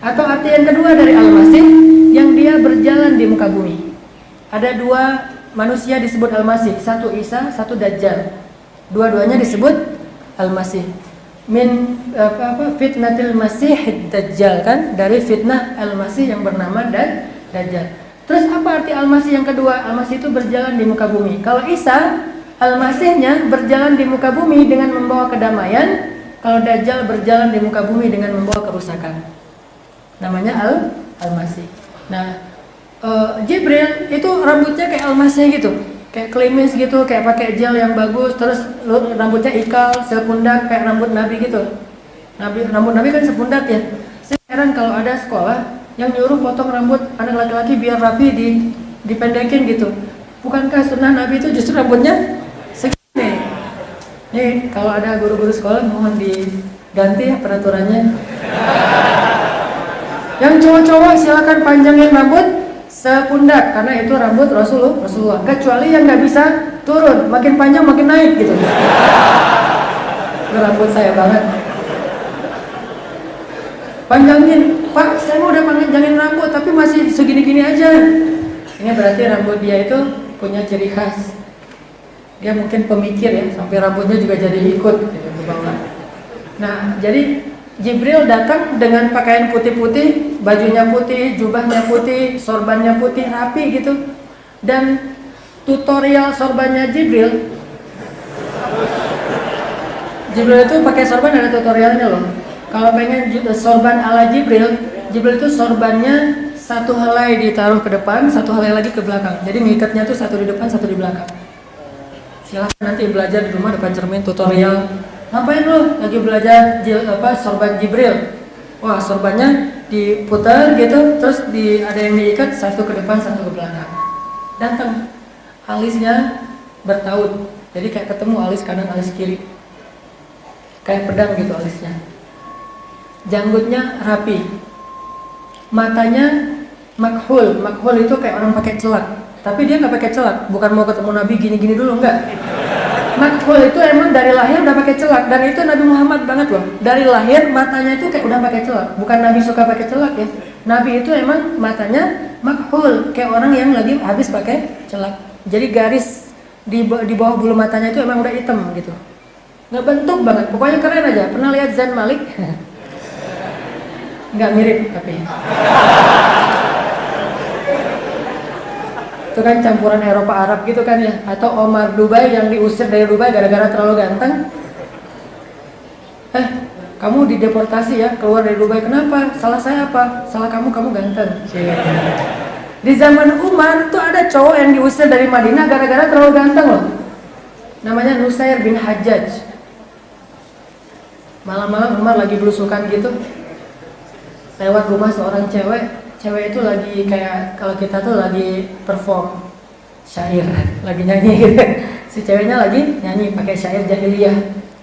A: Atau arti yang kedua dari Al-Masih, yang dia berjalan di muka bumi. Ada dua manusia disebut Al-Masih, satu Isa, satu Dajjal. Dua-duanya disebut Al-Masih. Min fitnatil Masih Dajjal, kan, dari fitnah Al-Masih yang bernama Dajjal. Terus apa arti Al-Masih yang kedua? Al-Masih itu berjalan di muka bumi. Kalau Isa, Al-Masihnya berjalan di muka bumi dengan membawa kedamaian. Kalau Dajjal berjalan di muka bumi dengan membawa kerusakan. Namanya Al-Masih. Nah, Jibril itu rambutnya kayak Al-Masih gitu, kayak klimis gitu, kayak pakai gel yang bagus. Terus rambutnya ikal, sepundak kayak rambut Nabi gitu. Rambut Nabi kan sepundak ya. Saya heran kalau ada sekolah yang nyuruh potong rambut anak laki-laki biar rapi, dipendekin gitu. Bukankah sunnah Nabi itu justru rambutnya segini? Nih kalau ada guru-guru sekolah mohon diganti ya peraturannya. Yang cowok-cowok silakan panjangin rambut sepundak, karena itu rambut Rasulullah. Kecuali yang nggak bisa turun, makin panjang makin naik gitu. Itu rambut saya banget. Panjangin, Pak, saya mau udah panjangin rambut tapi masih segini-gini aja. Ini berarti rambut dia itu punya ciri khas. Dia mungkin pemikir ya, sampai rambutnya juga jadi ikut gitu, ke bawah. Nah, jadi Jibril datang dengan pakaian putih-putih, bajunya putih, jubahnya putih, sorbannya putih, rapi gitu. Dan tutorial sorbannya Jibril Jibril itu pakai sorban ada tutorialnya loh. Kalau pengen sorban ala Jibril, Jibril itu sorbannya satu helai ditaruh ke depan, satu helai lagi ke belakang. Jadi ngikatnya tuh satu di depan, satu di belakang. Silahkan nanti belajar di rumah depan cermin tutorial. Ngapain lo? Lagi belajar sorban Jibril. Wah, sorbannya diputar gitu, terus ada yang diikat satu ke depan, satu ke belakang. Datang, alisnya bertaut. Jadi kayak ketemu alis kanan, alis kiri. Kayak pedang gitu alisnya. Janggutnya rapi. Matanya makhul. Makhul itu kayak orang pakai celak. Tapi dia nggak pakai celak. Bukan mau ketemu Nabi gini-gini dulu, enggak. Makhul itu emang dari lahir udah pakai celak. Dan itu Nabi Muhammad banget loh. Dari lahir matanya itu kayak udah pakai celak. Bukan Nabi suka pakai celak ya. Nabi itu emang matanya makhul. Kayak orang yang lagi habis pakai celak. Jadi garis di bawah bulu matanya itu emang udah hitam gitu. Nggak bentuk banget. Pokoknya keren aja. Pernah lihat Zayn Malik? Nggak mirip tapi. Itu kan campuran Eropa Arab gitu kan ya. Atau Omar Dubai yang diusir dari Dubai gara-gara terlalu ganteng. Kamu dideportasi ya, keluar dari Dubai. Kenapa? Salah saya apa? Salah kamu ganteng. Di zaman Umar tuh ada cowok yang diusir dari Madinah gara-gara terlalu ganteng loh. Namanya Nusair bin Hajjaj. Malam-malam Umar lagi belusukan gitu, lewat rumah seorang cewek. Cewek itu lagi kayak kalau kita tuh lagi perform syair, lagi nyanyi gitu. Si ceweknya lagi nyanyi pakai syair jahiliyah.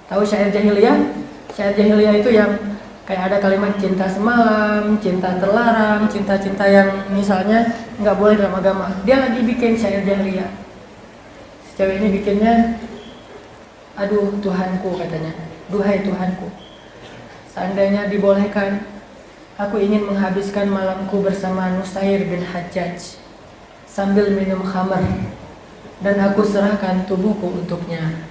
A: Tahu syair jahiliyah? Syair jahiliyah itu yang kayak ada kalimat cinta semalam, cinta terlarang, cinta-cinta yang misalnya nggak boleh dalam agama. Dia lagi bikin syair jahiliyah. Si cewek ini bikinnya, aduh Tuhanku katanya, duhai Tuhanku, seandainya dibolehkan, aku ingin menghabiskan malamku bersama Nusair bin Hajjaj sambil minum khamar, dan aku serahkan tubuhku untuknya.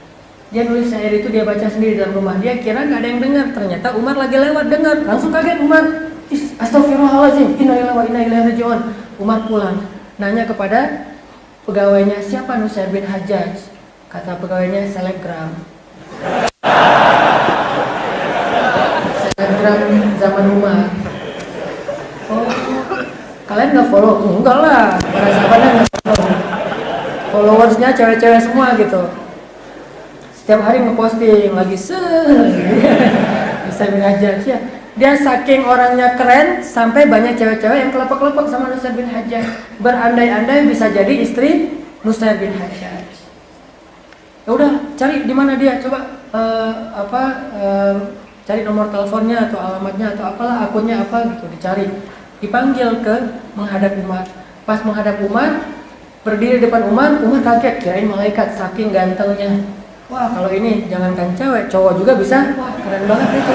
A: Dia nulis syair itu, dia baca sendiri dalam rumah. Dia kira nggak ada yang dengar, ternyata Umar lagi lewat dengar. Langsung kaget Umar. Astagfirullahaladzim, innalillahi wa inna ilaihi raji'un. Umar pulang, nanya kepada pegawainya, siapa Nusair bin Hajjaj? Kata pegawainya, selebgram. Selebgram zaman Umar. Oh, kalian nggak follow? Enggak lah, para sahabatnya nggak follow. Followersnya cewek-cewek semua gitu. Setiap hari ngeposting lagi bisa bin Hajjaj ya. Dia saking orangnya keren sampai banyak cewek-cewek yang kelepek-kelepek sama Nusair bin Hajjaj. Berandai-andai bisa jadi istri Nusair bin Hajjaj. Ya udah, cari di mana dia, coba cari nomor teleponnya atau alamatnya atau apalah, akunnya apa gitu, dicari. Dipanggil ke menghadap Umar. Pas menghadap Umar, berdiri depan Umar, Umar kaget, kirain malaikat saking gantengnya. Wah, kalau ini jangankan cewek, cowok juga bisa. Wah, keren banget itu.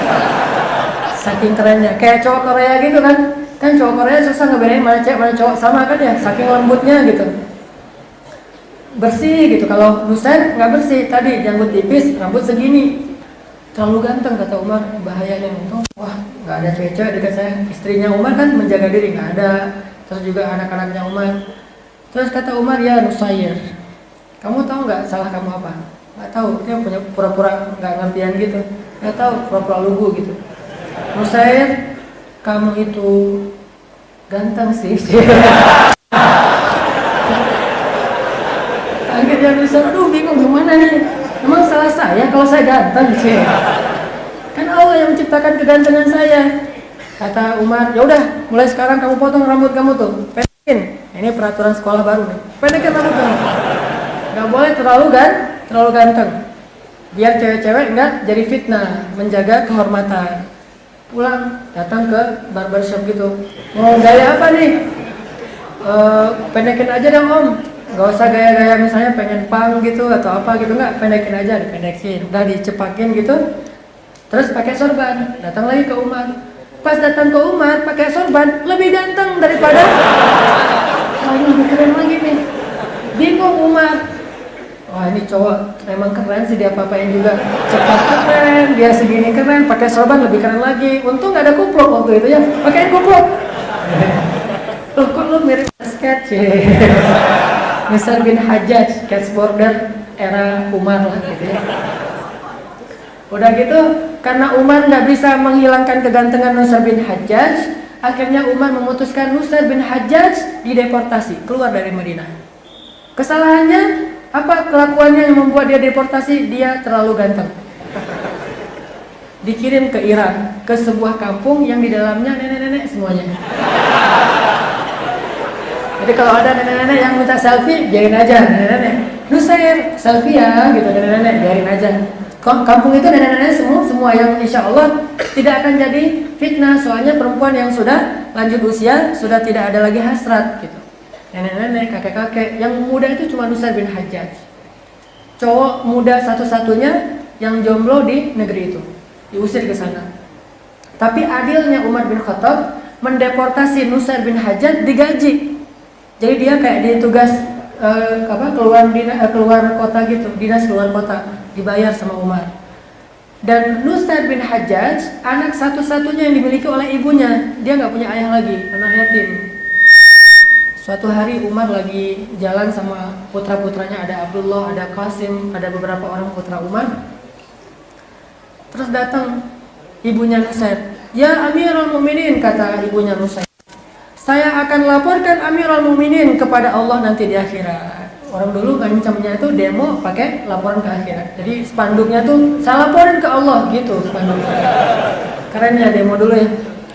A: Saking kerennya, kayak cowok Korea gitu kan. Kan cowok Korea susah ngebedain mana cewek mana cowok, sama kan ya, saking lembutnya gitu. Bersih gitu. Kalau Nusair nggak bersih, tadi janggut tipis, rambut segini. Terlalu ganteng kata Umar, bahayanya. Untung, wah, nggak ada cewek-cewek dekat saya. Istrinya Umar kan menjaga diri, nggak ada. Terus juga anak-anaknya Umar. Terus kata Umar, ya Nusair, kamu tahu nggak salah kamu apa? Nggak tahu, dia punya pura-pura nggak ngertian gitu, nggak tahu, pura-pura lugu gitu. Nusair, kamu itu ganteng sih. Akhirnya Nusair, aduh bingung gimana nih, emang salah saya kalau saya ganteng sih? Kan Allah yang menciptakan kegantengan saya. Kata Umar, ya udah, mulai sekarang kamu potong rambut kamu tuh, pendekin. Ini peraturan sekolah baru nih, pendekin rambut kamu. Nggak boleh terlalu ganteng, biar cewek-cewek nggak jadi fitnah, menjaga kehormatan. Pulang, datang ke barbershop gitu, mau gaya apa nih? Pendekin aja dong om, nggak usah gaya-gaya misalnya pengen punk gitu atau apa gitu, nggak, pendekin aja, dipendekin, udah dicepakin gitu. Terus pakai sorban, datang lagi ke Umar. Pas datang ke Umar pakai sorban, lebih ganteng daripada, wah ini lebih keren lagi nih. Bingung Umar. Wah ini cowok emang keren sih, dia apa-apain juga, cepat keren, dia segini keren, pakai sorban lebih keren lagi. Untung gak ada kupluk waktu itu ya, pakai kupluk. Loh kok lu mirip basket sih? Nusair bin Hajjaj, skateboarder, era Umar lah gitu ya. Udah gitu, karena Umar nggak bisa menghilangkan kegantengan Nusair bin Hajjaj, akhirnya Umar memutuskan Nusair bin Hajjaj dideportasi, keluar dari Madinah. Kesalahannya, apa kelakuannya yang membuat dia deportasi? Dia terlalu ganteng. Dikirim ke Irak, ke sebuah kampung yang di dalamnya nenek-nenek semuanya. Jadi kalau ada nenek-nenek yang minta selfie, biarin aja nenek-nenek. Nusair, selfie ya, gitu nenek-nenek, biarin aja. Kampung itu nenek-nenek semua yang insya Allah tidak akan jadi fitnah, soalnya perempuan yang sudah lanjut usia sudah tidak ada lagi hasrat gitu. Nenek-nenek, kakek-kakek, yang muda itu cuma Nusair bin Hajjaj. Cowok muda satu-satunya yang jomblo di negeri itu, diusir ke sana. Tapi adilnya Umar bin Khattab mendeportasi Nusair bin Hajjaj digaji. Jadi dia kayak ditugas keluar kota gitu, dinas keluar kota, dibayar sama Umar. Dan Nusair bin Hajjaj anak satu-satunya yang dimiliki oleh ibunya, dia nggak punya ayah lagi, anak yatim. Suatu hari Umar lagi jalan sama putra-putranya, ada Abdullah, ada Qasim, ada beberapa orang putra Umar. Terus datang ibunya Nusair, "Ya Amirul Mukminin," kata ibunya Nusair, "saya akan laporkan Amirul Mukminin kepada Allah nanti di akhirat." Orang dulu ngancamnya itu demo pakai laporan ke akhirat. Jadi spanduknya tuh, "Saya laporin ke Allah," gitu spanduknya. Keren ya demo dulu ya.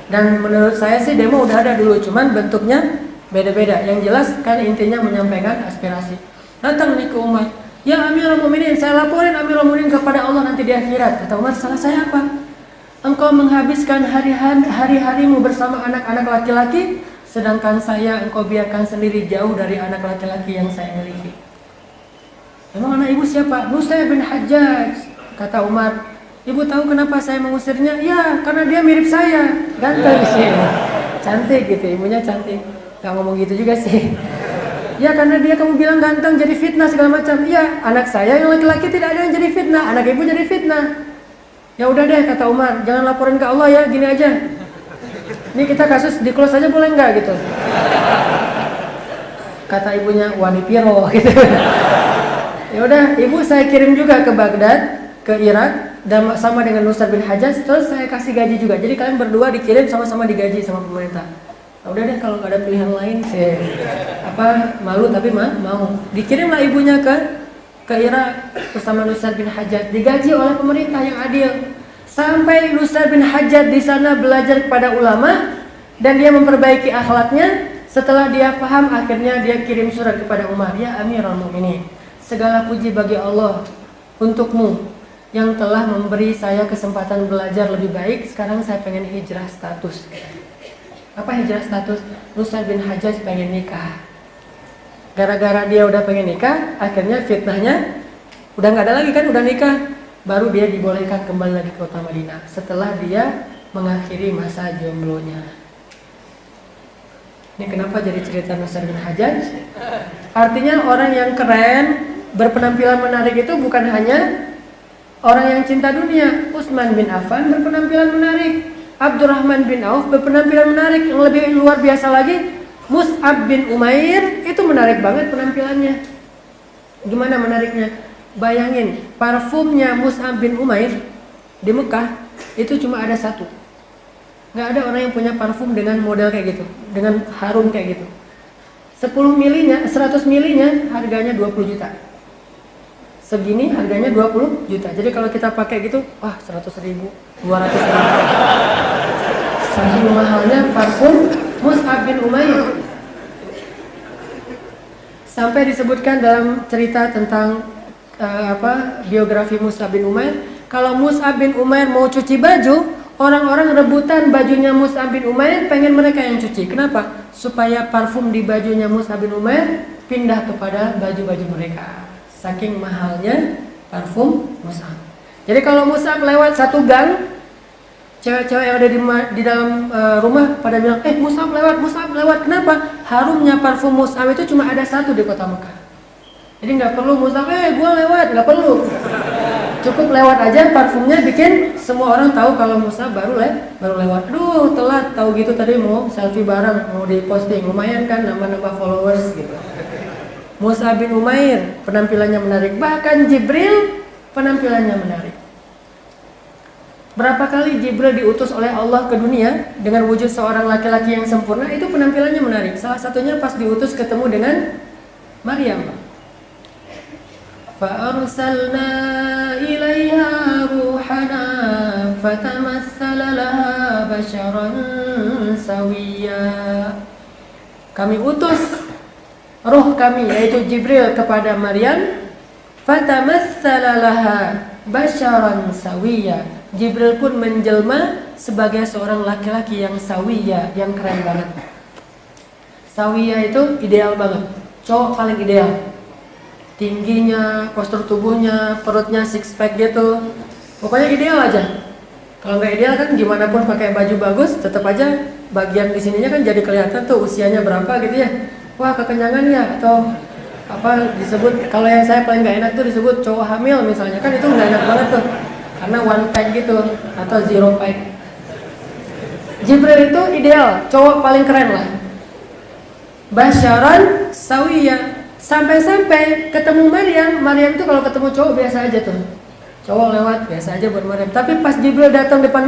A: Dan menurut saya sih demo udah ada dulu, cuman bentuknya beda-beda. Yang jelas kan intinya menyampaikan aspirasi. Datang nih ke Umar, "Ya Amirul Mukminin, saya laporin Amirul Mukminin kepada Allah nanti di akhirat." Kata Umar, "Salah saya apa? Engkau menghabiskan hari-harimu bersama anak-anak laki-laki, sedangkan saya engkau biarkan sendiri jauh dari anak laki-laki yang saya miliki." "Memang anak ibu siapa?" "Nusair bin Hajjaj." Kata Umar, "Ibu tahu kenapa saya mengusirnya?" "Ya, karena dia mirip saya, ganteng sih." Cantik gitu, ibunya cantik. Gak ngomong gitu juga sih. "Ya, karena dia kamu bilang ganteng jadi fitnah segala macam." "Iya, anak saya yang laki-laki tidak ada yang jadi fitnah, anak ibu jadi fitnah." "Ya udah deh," kata Umar, "jangan laporin ke Allah ya, gini aja. Ini kita kasus di close aja boleh nggak gitu?" Kata ibunya, "Wani piro," gitu. Ya udah, ibu saya kirim juga ke Baghdad, ke Irak, dan sama dengan Nusair bin Hajjaj, terus saya kasih gaji juga. Jadi kalian berdua dikirim sama-sama digaji sama pemerintah. Nah, udah deh kalau nggak ada pilihan lain, saya malu tapi mau. Dikirimlah ibunya ke Irak bersama Nusair bin Hajjaj, digaji oleh pemerintah yang adil. Sampai Nusair bin Hajjaj di sana belajar kepada ulama dan dia memperbaiki akhlaknya. Setelah dia paham, akhirnya dia kirim surat kepada Umar, "Ya Amirul Mukminin, segala puji bagi Allah untukmu yang telah memberi saya kesempatan belajar lebih baik. Sekarang saya pengen hijrah status." Apa hijrah status? Nusair bin Hajjaj pengen nikah. Gara-gara dia udah pengen nikah, akhirnya fitnahnya udah nggak ada lagi kan, udah nikah. Baru dia dibolehkan kembali lagi ke kota Madinah setelah dia mengakhiri masa jomblonya. Ini kenapa jadi cerita Nusair bin Hajjaj? Artinya orang yang keren, berpenampilan menarik itu bukan hanya orang yang cinta dunia. Utsman bin Affan berpenampilan menarik, Abdurrahman bin Auf berpenampilan menarik. Yang lebih luar biasa lagi, Mus'ab bin Umair itu menarik banget penampilannya. Gimana menariknya? Bayangin, parfumnya Mus'ab bin Umair di Mekah itu cuma ada satu. Nggak ada orang yang punya parfum dengan model kayak gitu, dengan harum kayak gitu. 10 milinya, 100 milinya harganya 20 juta. Segini harganya 20 juta. Jadi kalau kita pakai gitu, wah 100 ribu, 200 ribu. Saking mahalnya parfum Mus'ab bin Umair. Sampai disebutkan dalam cerita tentang biografi Mus'ab bin Umair, kalau Mus'ab bin Umair mau cuci baju, orang-orang rebutan bajunya Mus'ab bin Umair, pengen mereka yang cuci. Kenapa? Supaya parfum di bajunya Mus'ab bin Umair pindah kepada baju-baju mereka. Saking mahalnya parfum Mus'ab. Jadi kalau Mus'ab lewat satu gang, cewek-cewek yang ada di dalam rumah pada bilang, Mus'ab lewat, Mus'ab lewat. Kenapa? Harumnya parfum Mus'ab itu cuma ada satu di kota Mekah. Jadi nggak perlu Mus'ab, gue lewat, nggak perlu. Cukup lewat aja, parfumnya bikin semua orang tahu kalau Mus'ab baru lewat. Aduh, telat, tahu gitu tadi mau selfie bareng, mau diposting, lumayan kan nambah-nambah followers gitu. Mus'ab bin Umair penampilannya menarik, bahkan Jibril penampilannya menarik. Berapa kali Jibril diutus oleh Allah ke dunia dengan wujud seorang laki-laki yang sempurna, itu penampilannya menarik. Salah satunya pas diutus ketemu dengan Maryam. فَأَرْسَلْنَا إِلَيْهَا رُوحَنَا فَتَمَثَّلَ لَهَا بَشَرًا سَوِيًّا. Kami utus roh kami yaitu Jibril kepada Maryam, fatamassala laha basyaran sawiyya. Jibril pun menjelma sebagai seorang laki-laki yang sawiyya, yang keren banget. Sawiyya itu ideal banget, cowok paling ideal. Tingginya, postur tubuhnya, perutnya six pack gitu. Pokoknya ideal aja. Kalau nggak ideal kan gimana pun pakai baju bagus, tetap aja bagian di sininya kan jadi kelihatan tuh usianya berapa gitu ya. Wah, kekenyangan ya, atau apa disebut, kalau yang saya paling nggak enak tuh disebut cowok hamil misalnya, kan itu nggak enak banget tuh karena one pack gitu atau zero pack. Jibril itu ideal, cowok paling keren lah. Basyaran sawiyya. Sampai-sampai ketemu Maryam itu kalau ketemu cowok biasa aja tuh, cowok lewat biasa aja buat Maryam. Tapi pas Jibril datang depan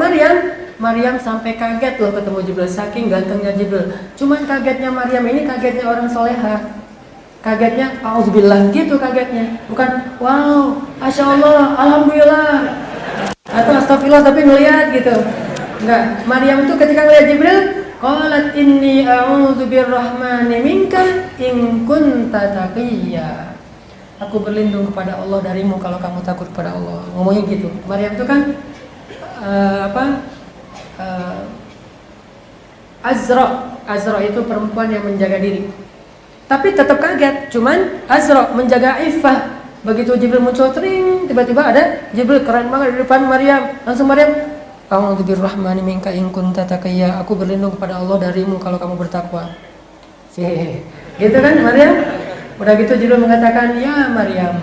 A: Maryam sampai kaget loh ketemu Jibril, saking gantengnya Jibril. Cuman kagetnya Maryam ini kagetnya orang soleha, kagetnya auzubillah gitu kagetnya, bukan wow, masya Allah, alhamdulillah atau astagfirullah tapi ngeliat gitu. Enggak, Maryam itu ketika ngeliat Jibril, qalat inni a'udzu birrahmani minka in kunta taqiyya. Aku berlindung kepada Allah darimu kalau kamu takut kepada Allah. Ngomongnya gitu. Maryam itu kan Azra itu perempuan yang menjaga diri. Tapi tetap kaget, cuman Azra menjaga iffah. Begitu Jibril muncul tering, tiba-tiba ada Jibril keren banget di depan Maryam. Langsung Maryam, a'udzu birrahmani minka in kunta taqiyya. Aku berlindung kepada Allah darimu kalau kamu bertakwa. Gitu kan Maryam? Udah gitu Jibril mengatakan, "Ya Maryam,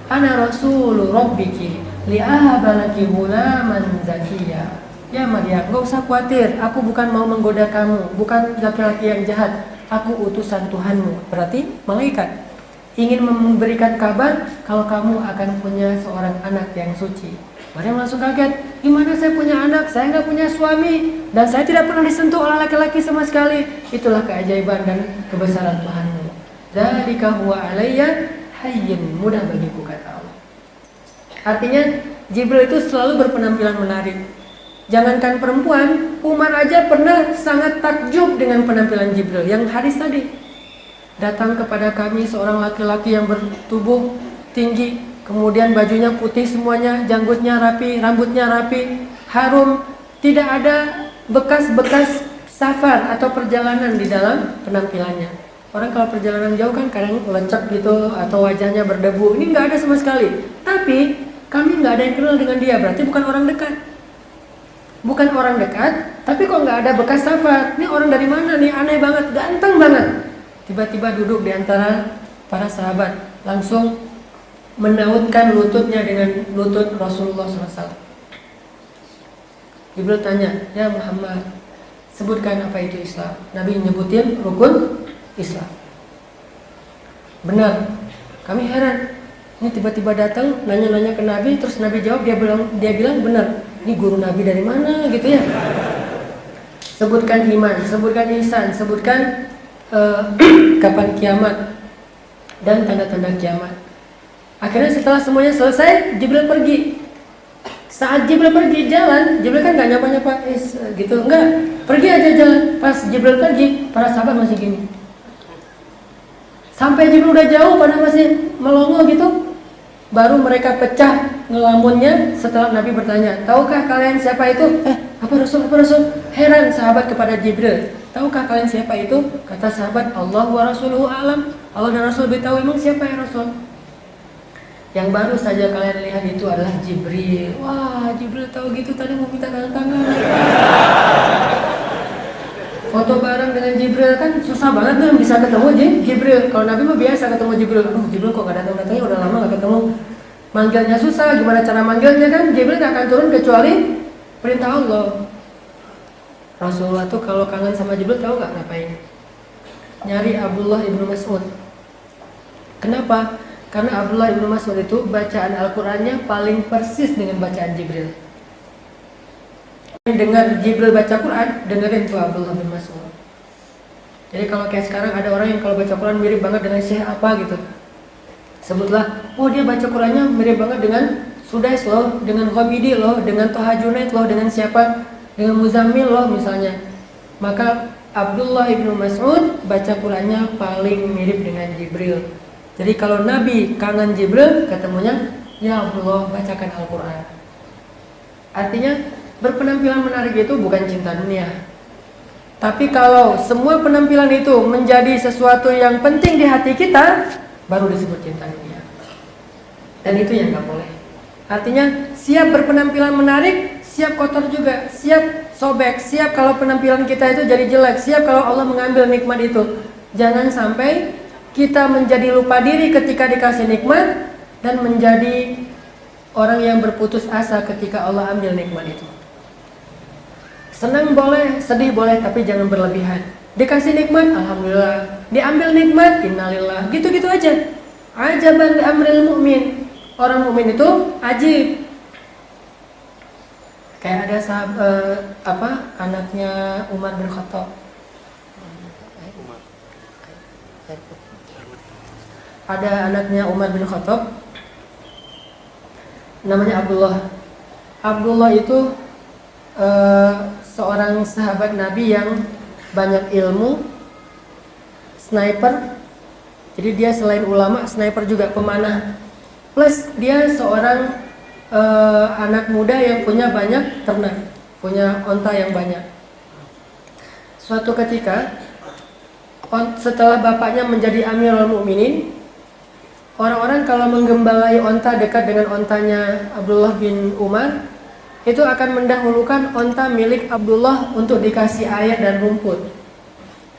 A: ana rasulu rabbiki li'ahaba laki ghulaman zakiyya." Ya Maryam, gak usah khawatir, aku bukan mau menggoda kamu, bukan laki-laki yang jahat, aku utusan Tuhanmu, berarti malaikat, ingin memberikan kabar kalau kamu akan punya seorang anak yang suci. Maryam langsung kaget, gimana saya punya anak, saya nggak punya suami, dan saya tidak pernah disentuh oleh laki-laki sama sekali. Itulah keajaiban dan kebesaran Tuhanmu. Dzalika huwa alayya hayyin, mudah bagiku, kata Allah. Artinya Jibril itu selalu berpenampilan menarik. Jangankan perempuan, Umar aja pernah sangat takjub dengan penampilan Jibril. Yang hadis tadi, datang kepada kami seorang laki-laki yang bertubuh tinggi, kemudian bajunya putih semuanya, janggutnya rapi, rambutnya rapi, harum, tidak ada bekas-bekas safar atau perjalanan di dalam penampilannya. Orang kalau perjalanan jauh kan kadang lecek gitu atau wajahnya berdebu. Ini nggak ada sama sekali. Tapi kami nggak ada yang kenal dengan dia, berarti bukan orang dekat. Bukan orang dekat, tapi kok nggak ada bekas safar. Ini orang dari mana nih? Aneh banget, ganteng banget. Tiba-tiba duduk di antara para sahabat, langsung menautkan lututnya dengan lutut Rasulullah SAW. Jibril tanya, ya Muhammad, sebutkan apa itu Islam. Nabi nyebutin rukun Islam. Benar, kami heran. Ini tiba-tiba datang nanya-nanya ke Nabi, terus Nabi jawab, dia bilang benar. Ini guru Nabi dari mana gitu ya? Sebutkan iman, sebutkan ihsan, sebutkan kapan kiamat dan tanda-tanda kiamat. Akhirnya setelah semuanya selesai, Jibril pergi. Saat Jibril pergi jalan, Jibril kan gak nyapa-nyapa gitu, enggak, pergi aja jalan. Pas Jibril pergi, para sahabat masih gini. Sampai Jibril udah jauh pada masih melongo gitu, baru mereka pecah ngelamunnya setelah Nabi bertanya, tahukah kalian siapa itu? Apa Rasul? Heran sahabat kepada Jibril. Tahukah kalian siapa itu? Kata sahabat, Allah wa rasuluhu a'lam. Allah dan Rasul lebih tahu. Emang siapa ya Rasul? Yang baru saja kalian lihat itu adalah Jibril. Wah, Jibril tahu gitu, tadi mau minta tanda tangan. Foto bareng dengan Jibril kan susah banget tuh bisa ketemu Jibril. Kalau Nabi mah biasa ketemu Jibril. Jibril kok gak datang-datangnya, udah lama gak ketemu. Manggilnya susah, gimana cara manggilnya kan? Jibril gak akan turun kecuali perintah Allah. Rasulullah tuh kalau kangen sama Jibril tahu gak ngapain? Nyari Abdullah ibnu Mas'ud. Kenapa? Karena Abdullah bin Mas'ud itu bacaan Al-Qur'annya paling persis dengan bacaan Jibril. Dengar Jibril baca Quran, dengerin tuh Abdullah bin Mas'ud. Jadi kalau kayak sekarang ada orang yang kalau baca Quran mirip banget dengan Syekh apa gitu, sebutlah, oh dia baca Qurannya mirip banget dengan Sudais loh, dengan Ghamidi loh, dengan Toha Junaid loh, dengan siapa, dengan Muzammil loh misalnya. Maka Abdullah bin Mas'ud baca Qurannya paling mirip dengan Jibril. Jadi kalau Nabi kangen Jibril, ketemunya, ya Abdullah bacakan Al-Quran. Artinya berpenampilan menarik itu bukan cinta dunia. Tapi kalau semua penampilan itu menjadi sesuatu yang penting di hati kita, baru disebut cinta dunia. Dan itu yang gak boleh. Artinya siap berpenampilan menarik, siap kotor juga, siap sobek, siap kalau penampilan kita itu jadi jelek, siap kalau Allah mengambil nikmat itu. Jangan sampai kita menjadi lupa diri ketika dikasih nikmat dan menjadi orang yang berputus asa ketika Allah ambil nikmat itu. Senang boleh, sedih boleh, tapi jangan berlebihan. Dikasih nikmat, alhamdulillah. Diambil nikmat, innalillah. Gitu-gitu aja. Ajaban li amril mu'min. Orang mukmin itu ajib. Kayak ada anaknya Umar bin Khattab. Ada anaknya Umar bin Khattab, namanya Abdullah. Abdullah itu seorang sahabat Nabi yang banyak ilmu, sniper. Jadi dia selain ulama, sniper juga pemanah. Plus dia seorang anak muda yang punya banyak ternak, punya onta yang banyak. Suatu ketika setelah bapaknya menjadi Amirul Mukminin, orang-orang kalau menggembalai onta dekat dengan ontanya Abdullah bin Umar, itu akan mendahulukan onta milik Abdullah untuk dikasih air dan rumput.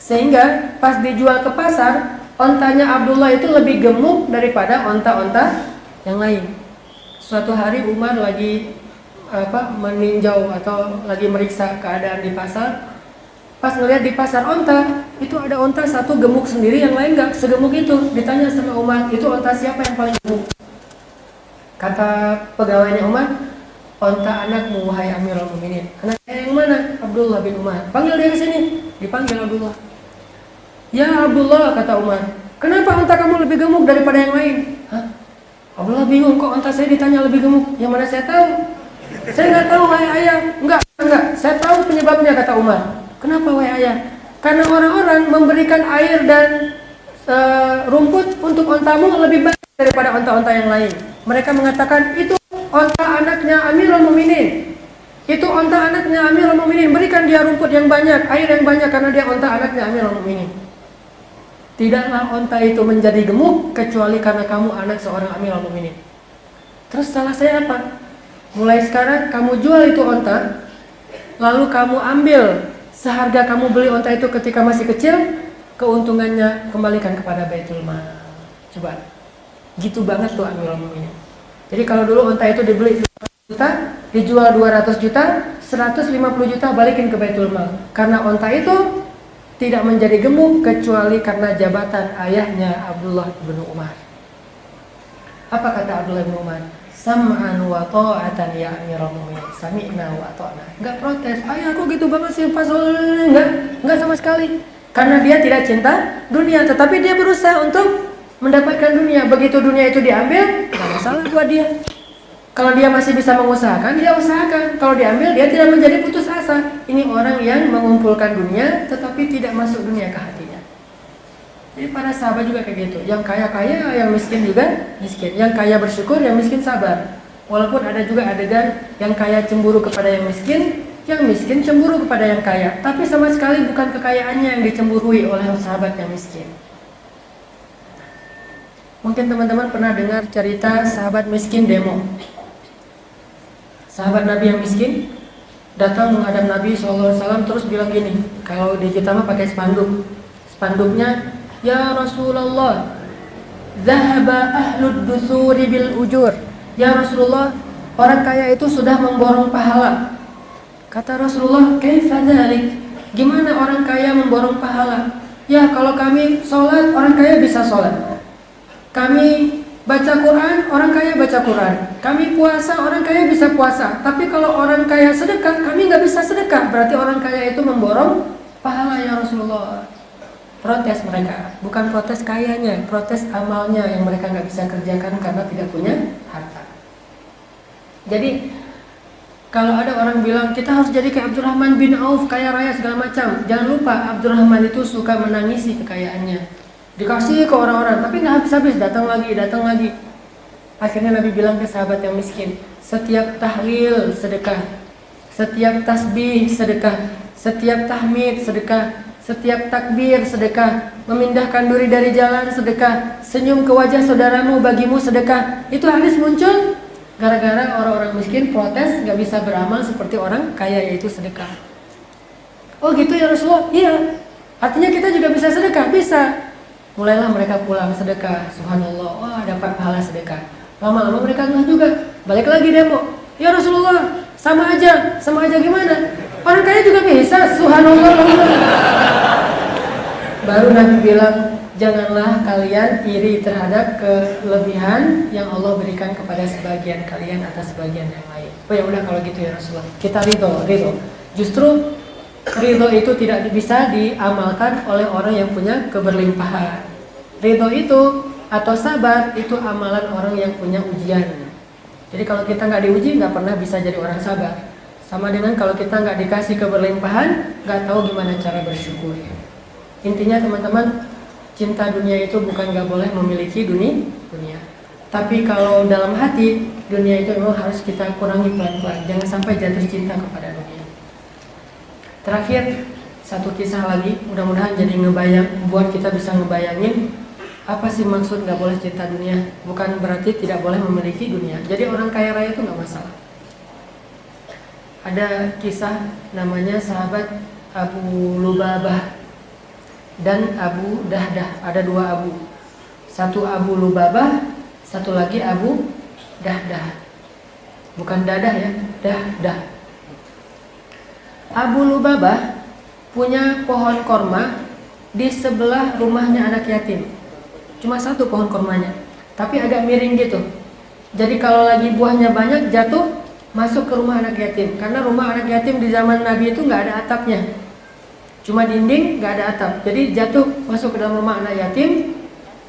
A: Sehingga pas dijual ke pasar, ontanya Abdullah itu lebih gemuk daripada onta-onta yang lain. Suatu hari Umar lagi meninjau atau lagi meriksa keadaan di pasar. Pas ngeliat di pasar onta, itu ada onta satu gemuk sendiri, yang lain gak segemuk itu. Ditanya sama Umar, itu onta siapa yang paling gemuk? Kata pegawainya Umar, onta anakmu wahai Amirul Mukminin. Anaknya yang mana? Abdullah bin Umar. Panggil dia ke sini. Dipanggil Abdullah. Ya Abdullah, kata Umar, kenapa onta kamu lebih gemuk daripada yang lain? Hah? Abdullah bingung, kok onta saya ditanya lebih gemuk? Yang mana saya tahu? Saya nggak tahu wahai ayah. Enggak. Saya tahu penyebabnya, kata Umar. Kenapa wahai ayah? Karena orang-orang memberikan air dan rumput untuk ontamu lebih banyak daripada onta-onta yang lain. Mereka mengatakan itu onta anaknya Amirul Mukminin. Itu onta anaknya Amirul Mukminin. Berikan dia rumput yang banyak, air yang banyak, karena dia onta anaknya Amirul Mukminin. Tidaklah onta itu menjadi gemuk kecuali karena kamu anak seorang Amirul Mukminin. Terus salah saya apa? Mulai sekarang kamu jual itu onta, lalu kamu ambil seharga kamu beli onta itu ketika masih kecil, keuntungannya kembalikan kepada Baitul Mal. Coba, gitu banget tuh Amirul Mukminin. Jadi kalau dulu onta itu dibeli 200 juta, dijual 200 juta, 150 juta balikin ke Baitul Mal. Karena onta itu tidak menjadi gemuk kecuali karena jabatan ayahnya Abdullah bin Umar. Apa kata Abdullah bin Umar? Sam'an wa ta'atan ya Amirul Mukminin. Sami'na wa ta'na. Enggak protes. Ayah kok gitu banget sih Pak? Enggak sama sekali. Karena dia tidak cinta dunia, tetapi dia berusaha untuk mendapatkan dunia. Begitu dunia itu diambil, enggak masalah buat dia. Kalau dia masih bisa mengusahakan, dia usahakan. Kalau diambil, dia tidak menjadi putus asa. Ini orang yang mengumpulkan dunia tetapi tidak masuk dunia ke hatinya. Jadi para sahabat juga kayak gitu. Yang kaya-kaya, yang miskin juga miskin. Yang kaya bersyukur, yang miskin sabar. Walaupun ada juga adegan yang kaya cemburu kepada yang miskin cemburu kepada yang kaya. Tapi sama sekali bukan kekayaannya yang dicemburui oleh sahabat yang miskin. Mungkin teman-teman pernah dengar cerita sahabat miskin demo. Sahabat Nabi yang miskin datang menghadap Nabi SAW terus bilang gini. Kalau di kita mah pakai spanduk. Spanduknya, ya Rasulullah, zahaba ahlud dusuri bil ujur. Ya Rasulullah, orang kaya itu sudah memborong pahala. Kata Rasulullah, kaifa dzalik? Gimana orang kaya memborong pahala? Ya kalau kami sholat, orang kaya bisa sholat. Kami baca Quran, orang kaya baca Quran. Kami puasa, orang kaya bisa puasa. Tapi kalau orang kaya sedekah, kami nggak bisa sedekah. Berarti orang kaya itu memborong pahala ya Rasulullah. Protes mereka, bukan protes kayanya, protes amalnya yang mereka nggak bisa kerjakan karena tidak punya harta. Jadi kalau ada orang bilang kita harus jadi kayak Abdurrahman bin Auf, kaya raya segala macam, jangan lupa Abdurrahman itu suka menangisi kekayaannya. Dikasih ke orang-orang, tapi nggak habis-habis, datang lagi. Akhirnya Nabi bilang ke sahabat yang miskin, setiap tahlil sedekah, setiap tasbih sedekah, setiap tahmid sedekah, setiap takbir sedekah, memindahkan duri dari jalan sedekah, senyum ke wajah saudaramu bagimu sedekah. Itu hadis muncul gara-gara orang-orang miskin protes gak bisa beramal seperti orang kaya, yaitu sedekah. Oh gitu ya Rasulullah? Iya. Artinya kita juga bisa sedekah? Bisa. Mulailah mereka pulang sedekah. Subhanallah, wah dapat pahala sedekah. Lama-lama mereka ngeh juga, balik lagi demo. Ya Rasulullah, sama aja gimana? Orang kaya juga bisa, subhanallah. Baru Nabi bilang, janganlah kalian iri terhadap kelebihan yang Allah berikan kepada sebagian kalian atas sebagian yang lain. Oh ya udah kalau gitu ya Rasulullah, kita ridho. Justru ridho itu tidak bisa diamalkan oleh orang yang punya keberlimpahan. Ridho itu atau sabar itu amalan orang yang punya ujian. Jadi kalau kita nggak diuji, nggak pernah bisa jadi orang sabar. Sama dengan kalau kita nggak dikasih keberlimpahan, nggak tahu gimana cara bersyukur. Intinya teman-teman, cinta dunia itu bukan nggak boleh memiliki dunia. Tapi kalau dalam hati, dunia itu memang harus kita kurangi pelan-pelan. Jangan sampai jatuh cinta kepada dunia. Terakhir, satu kisah lagi, mudah-mudahan jadi buat kita bisa ngebayangin apa sih maksud nggak boleh cinta dunia. Bukan berarti tidak boleh memiliki dunia. Jadi orang kaya raya itu nggak masalah. Ada kisah namanya sahabat Abu Lubabah dan Abu Dahdah. Ada dua Abu. Satu Abu Lubabah, satu lagi Abu Dahdah. Bukan dadah ya, Dahdah. Abu Lubabah punya pohon korma di sebelah rumahnya anak yatim. Cuma satu pohon kormanya, tapi agak miring gitu. Jadi kalau lagi buahnya banyak jatuh masuk ke rumah anak yatim. Karena rumah anak yatim di zaman Nabi itu nggak ada atapnya, cuma dinding, nggak ada atap. Jadi jatuh masuk ke dalam rumah anak yatim.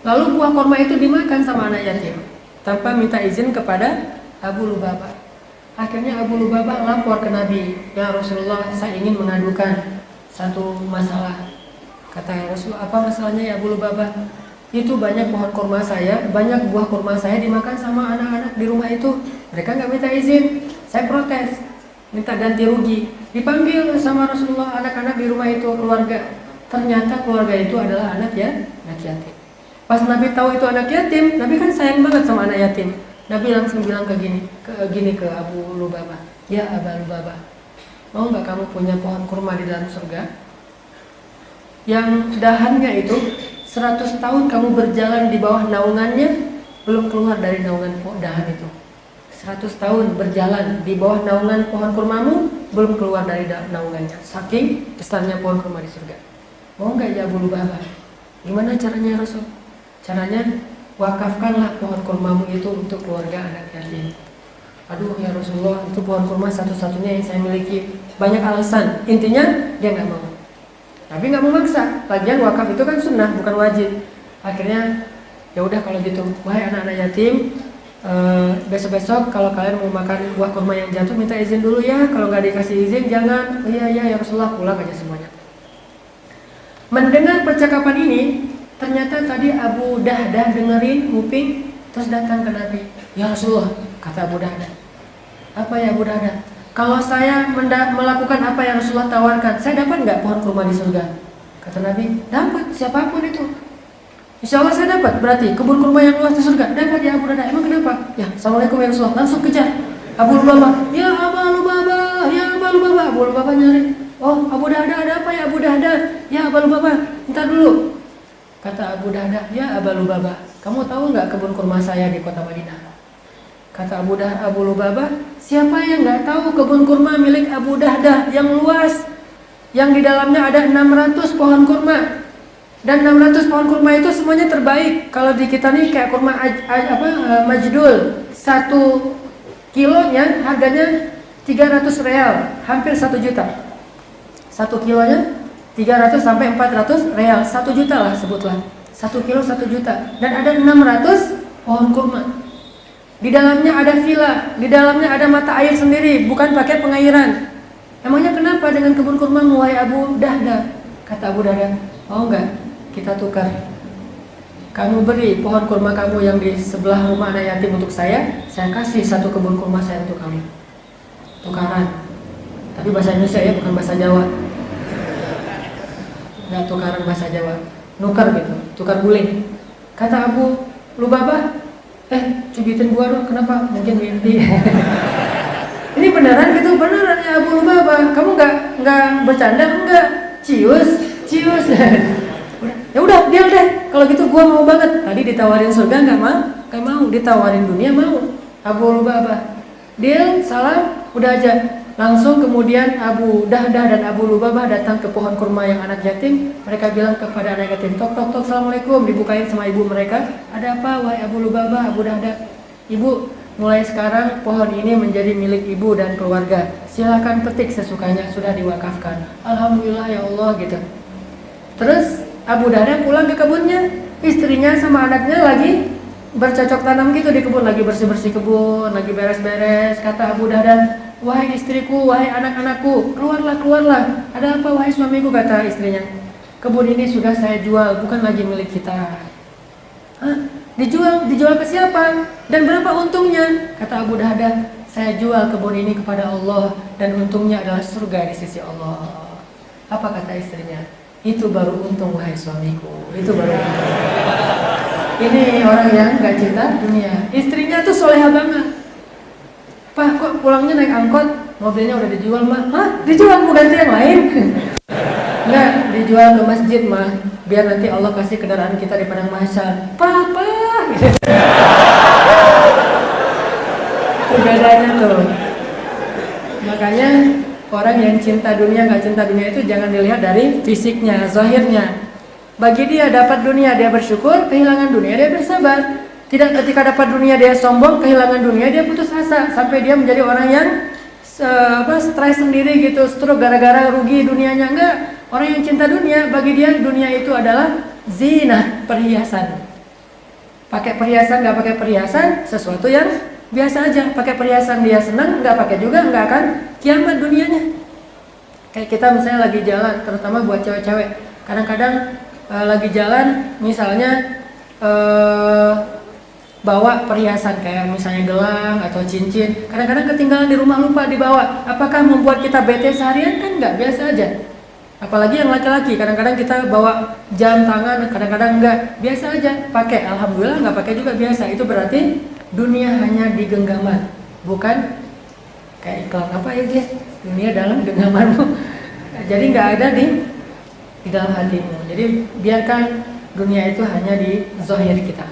A: Lalu buah korma itu dimakan sama anak yatim tanpa minta izin kepada Abu Lubabah. Akhirnya Abu Lubabah lapor ke Nabi, ya Rasulullah, saya ingin mengadukan satu masalah. Kata Rasulullah, apa masalahnya ya Abu Lubabah? Itu banyak pohon kurma saya, banyak buah kurma saya dimakan sama anak-anak di rumah itu. Mereka nggak minta izin. Saya protes, minta ganti rugi. Dipanggil sama Rasulullah anak-anak di rumah itu, keluarga. Ternyata keluarga itu adalah anak yatim. Pas Nabi tahu itu anak yatim, Nabi kan sayang banget sama anak yatim. Nabi langsung bilang ke Abu Lubabah, ya Abu Lubabah, mau nggak kamu punya pohon kurma di dalam surga? Yang dahannya itu 100 tahun kamu berjalan di bawah naungannya, belum keluar dari naungan dahan itu. 100 tahun berjalan di bawah naungan pohon kurmamu, belum keluar dari naungannya. Saking besarnya pohon kurma di surga. Mau nggak ya Abu Lubabah? Gimana caranya Rasul? Caranya wakafkanlah pohon kurmamu itu untuk keluarga anak yatim. Aduh ya Rasulullah, itu pohon kurma satu-satunya yang saya miliki. Banyak alasan, intinya dia nggak mau. Tapi nggak memaksa. Lagian wakaf itu kan sunnah, bukan wajib. Akhirnya ya udah kalau gitu, wahai anak-anak yatim, besok-besok kalau kalian mau makan buah kurma yang jatuh, minta izin dulu ya. Kalau nggak dikasih izin jangan. Oh, iya ya Rasulullah, pulang aja semuanya. Mendengar percakapan ini, ternyata tadi Abu Dahdah dengerin, nguping, terus datang ke Nabi. Ya Rasulullah, kata Abu Dahdah. Apa ya Abu Dahdah? Kalau saya melakukan apa yang Rasulullah tawarkan, saya dapat nggak pohon kurma di surga? Kata Nabi, dapat, siapapun itu. Insya Allah saya dapat, berarti kebun kurma yang luas di surga. Dapat ya Abu Dahdah, emang kenapa? Ya, Assalamualaikum ya Rasulullah, langsung kejar. Abu Lubabah, ya Abu Lubabah, ya Abu Lubabah. Abu Lubabah nyari, oh Abu Dahdah ada apa ya Abu Dahdah? Ya Abu Lubabah, ntar dulu. Kata Abu Dahdah, ya Abu Lubabah, kamu tahu nggak kebun kurma saya di kota Madinah? Kata Abu Lubabah, siapa yang nggak tahu kebun kurma milik Abu Dahdah yang luas, yang di dalamnya ada 600 pohon kurma. Dan 600 pohon kurma itu semuanya terbaik. Kalau di kita nih kayak kurma majdul, 1 kilonya harganya 300 real, hampir 1 juta. 1 kilonya 300 sampai 400 real, 1 juta lah sebutlah. 1 kilo 1 juta. Dan ada 600 pohon kurma. Di dalamnya ada villa, di dalamnya ada mata air sendiri, bukan pakai pengairan. Emangnya kenapa dengan kebun kurma wahai Abu Dahda? Kata Abu Dahda, oh enggak, kita tukar. Kamu beri pohon kurma kamu yang di sebelah rumah anak yatim untuk saya kasih 1 kebun kurma saya untuk kamu. Tukaran. Tapi bahasa Indonesia ya, bukan bahasa Jawa. Enggak tukaran bahasa Jawa. Nukar gitu, tukar guling. Kata Abu Lubabah, cubitin gua dong, kenapa? Mungkin mimpi. Ini beneran gitu, beneran ya Abu Lubabah. Kamu enggak bercanda, enggak? Cius. Ya udah, deal deh. Kalau gitu gua mau banget. Tadi ditawarin surga enggak mau, ditawarin dunia mau. Abu Lubabah. Deal, salam, udah aja. Langsung kemudian Abu Dahdah dan Abu Lubabah datang ke pohon kurma yang anak yatim. Mereka bilang kepada anak yatim, tok, assalamualaikum. Dibukain sama ibu mereka. Ada apa wahai Abu Lubabah, Abu Dahdah? Ibu, mulai sekarang pohon ini menjadi milik ibu dan keluarga. Silakan petik sesukanya, sudah diwakafkan. Alhamdulillah ya Allah gitu. Terus Abu Dahdah pulang ke kebunnya. Istrinya sama anaknya lagi bercocok tanam gitu di kebun, lagi bersih-bersih kebun, lagi beres-beres. Kata Abu Dahdah, wahai istriku, wahai anak-anakku, keluarlah. Ada apa wahai suamiku? Kata istrinya, kebun ini sudah saya jual, bukan lagi milik kita. Hah? Dijual ke siapa? Dan berapa untungnya? Kata Abu Dahdah, saya jual kebun ini kepada Allah dan untungnya adalah surga di sisi Allah. Apa kata istrinya? Itu baru untung wahai suamiku, itu baru untung. Ini orang yang gak cinta dunia. Istrinya tuh soleha banget. Pak, kok pulangnya naik angkot? Mobilnya udah dijual mah. Hah? Dijual, mau ganti yang lain? Enggak, dijual ke masjid mah. Biar nanti Allah kasih kendaraan kita di padang mahsyar. Papa. Itu bedanya tuh. Makanya orang yang cinta dunia gak cinta dunia itu jangan dilihat dari fisiknya, zahirnya. Bagi dia dapat dunia dia bersyukur, kehilangan dunia dia bersabar. Tidak ketika dapat dunia dia sombong, kehilangan dunia dia putus asa, sampai dia menjadi orang yang stres sendiri gitu, stroke gara-gara rugi dunianya. Enggak, orang yang cinta dunia, bagi dia dunia itu adalah zina, perhiasan. Pakai perhiasan nggak pakai perhiasan, sesuatu yang biasa aja. Pakai perhiasan dia senang, nggak pakai juga nggak akan kiamat dunianya. Kayak kita misalnya lagi jalan, terutama buat cewek-cewek, kadang-kadang lagi jalan misalnya bawa perhiasan kayak misalnya gelang atau cincin, kadang-kadang ketinggalan di rumah lupa dibawa. Apakah membuat kita bete seharian? Kan enggak, biasa aja. Apalagi yang laki-laki, kadang-kadang kita bawa jam tangan, kadang-kadang enggak, biasa aja. Pakai, alhamdulillah, enggak pakai juga biasa. Itu berarti dunia hanya di genggaman, bukan kayak iklan apa ya guys, dunia dalam genggamanmu. Jadi enggak ada di dalam hatimu. Jadi biarkan dunia itu hanya di zahir kita.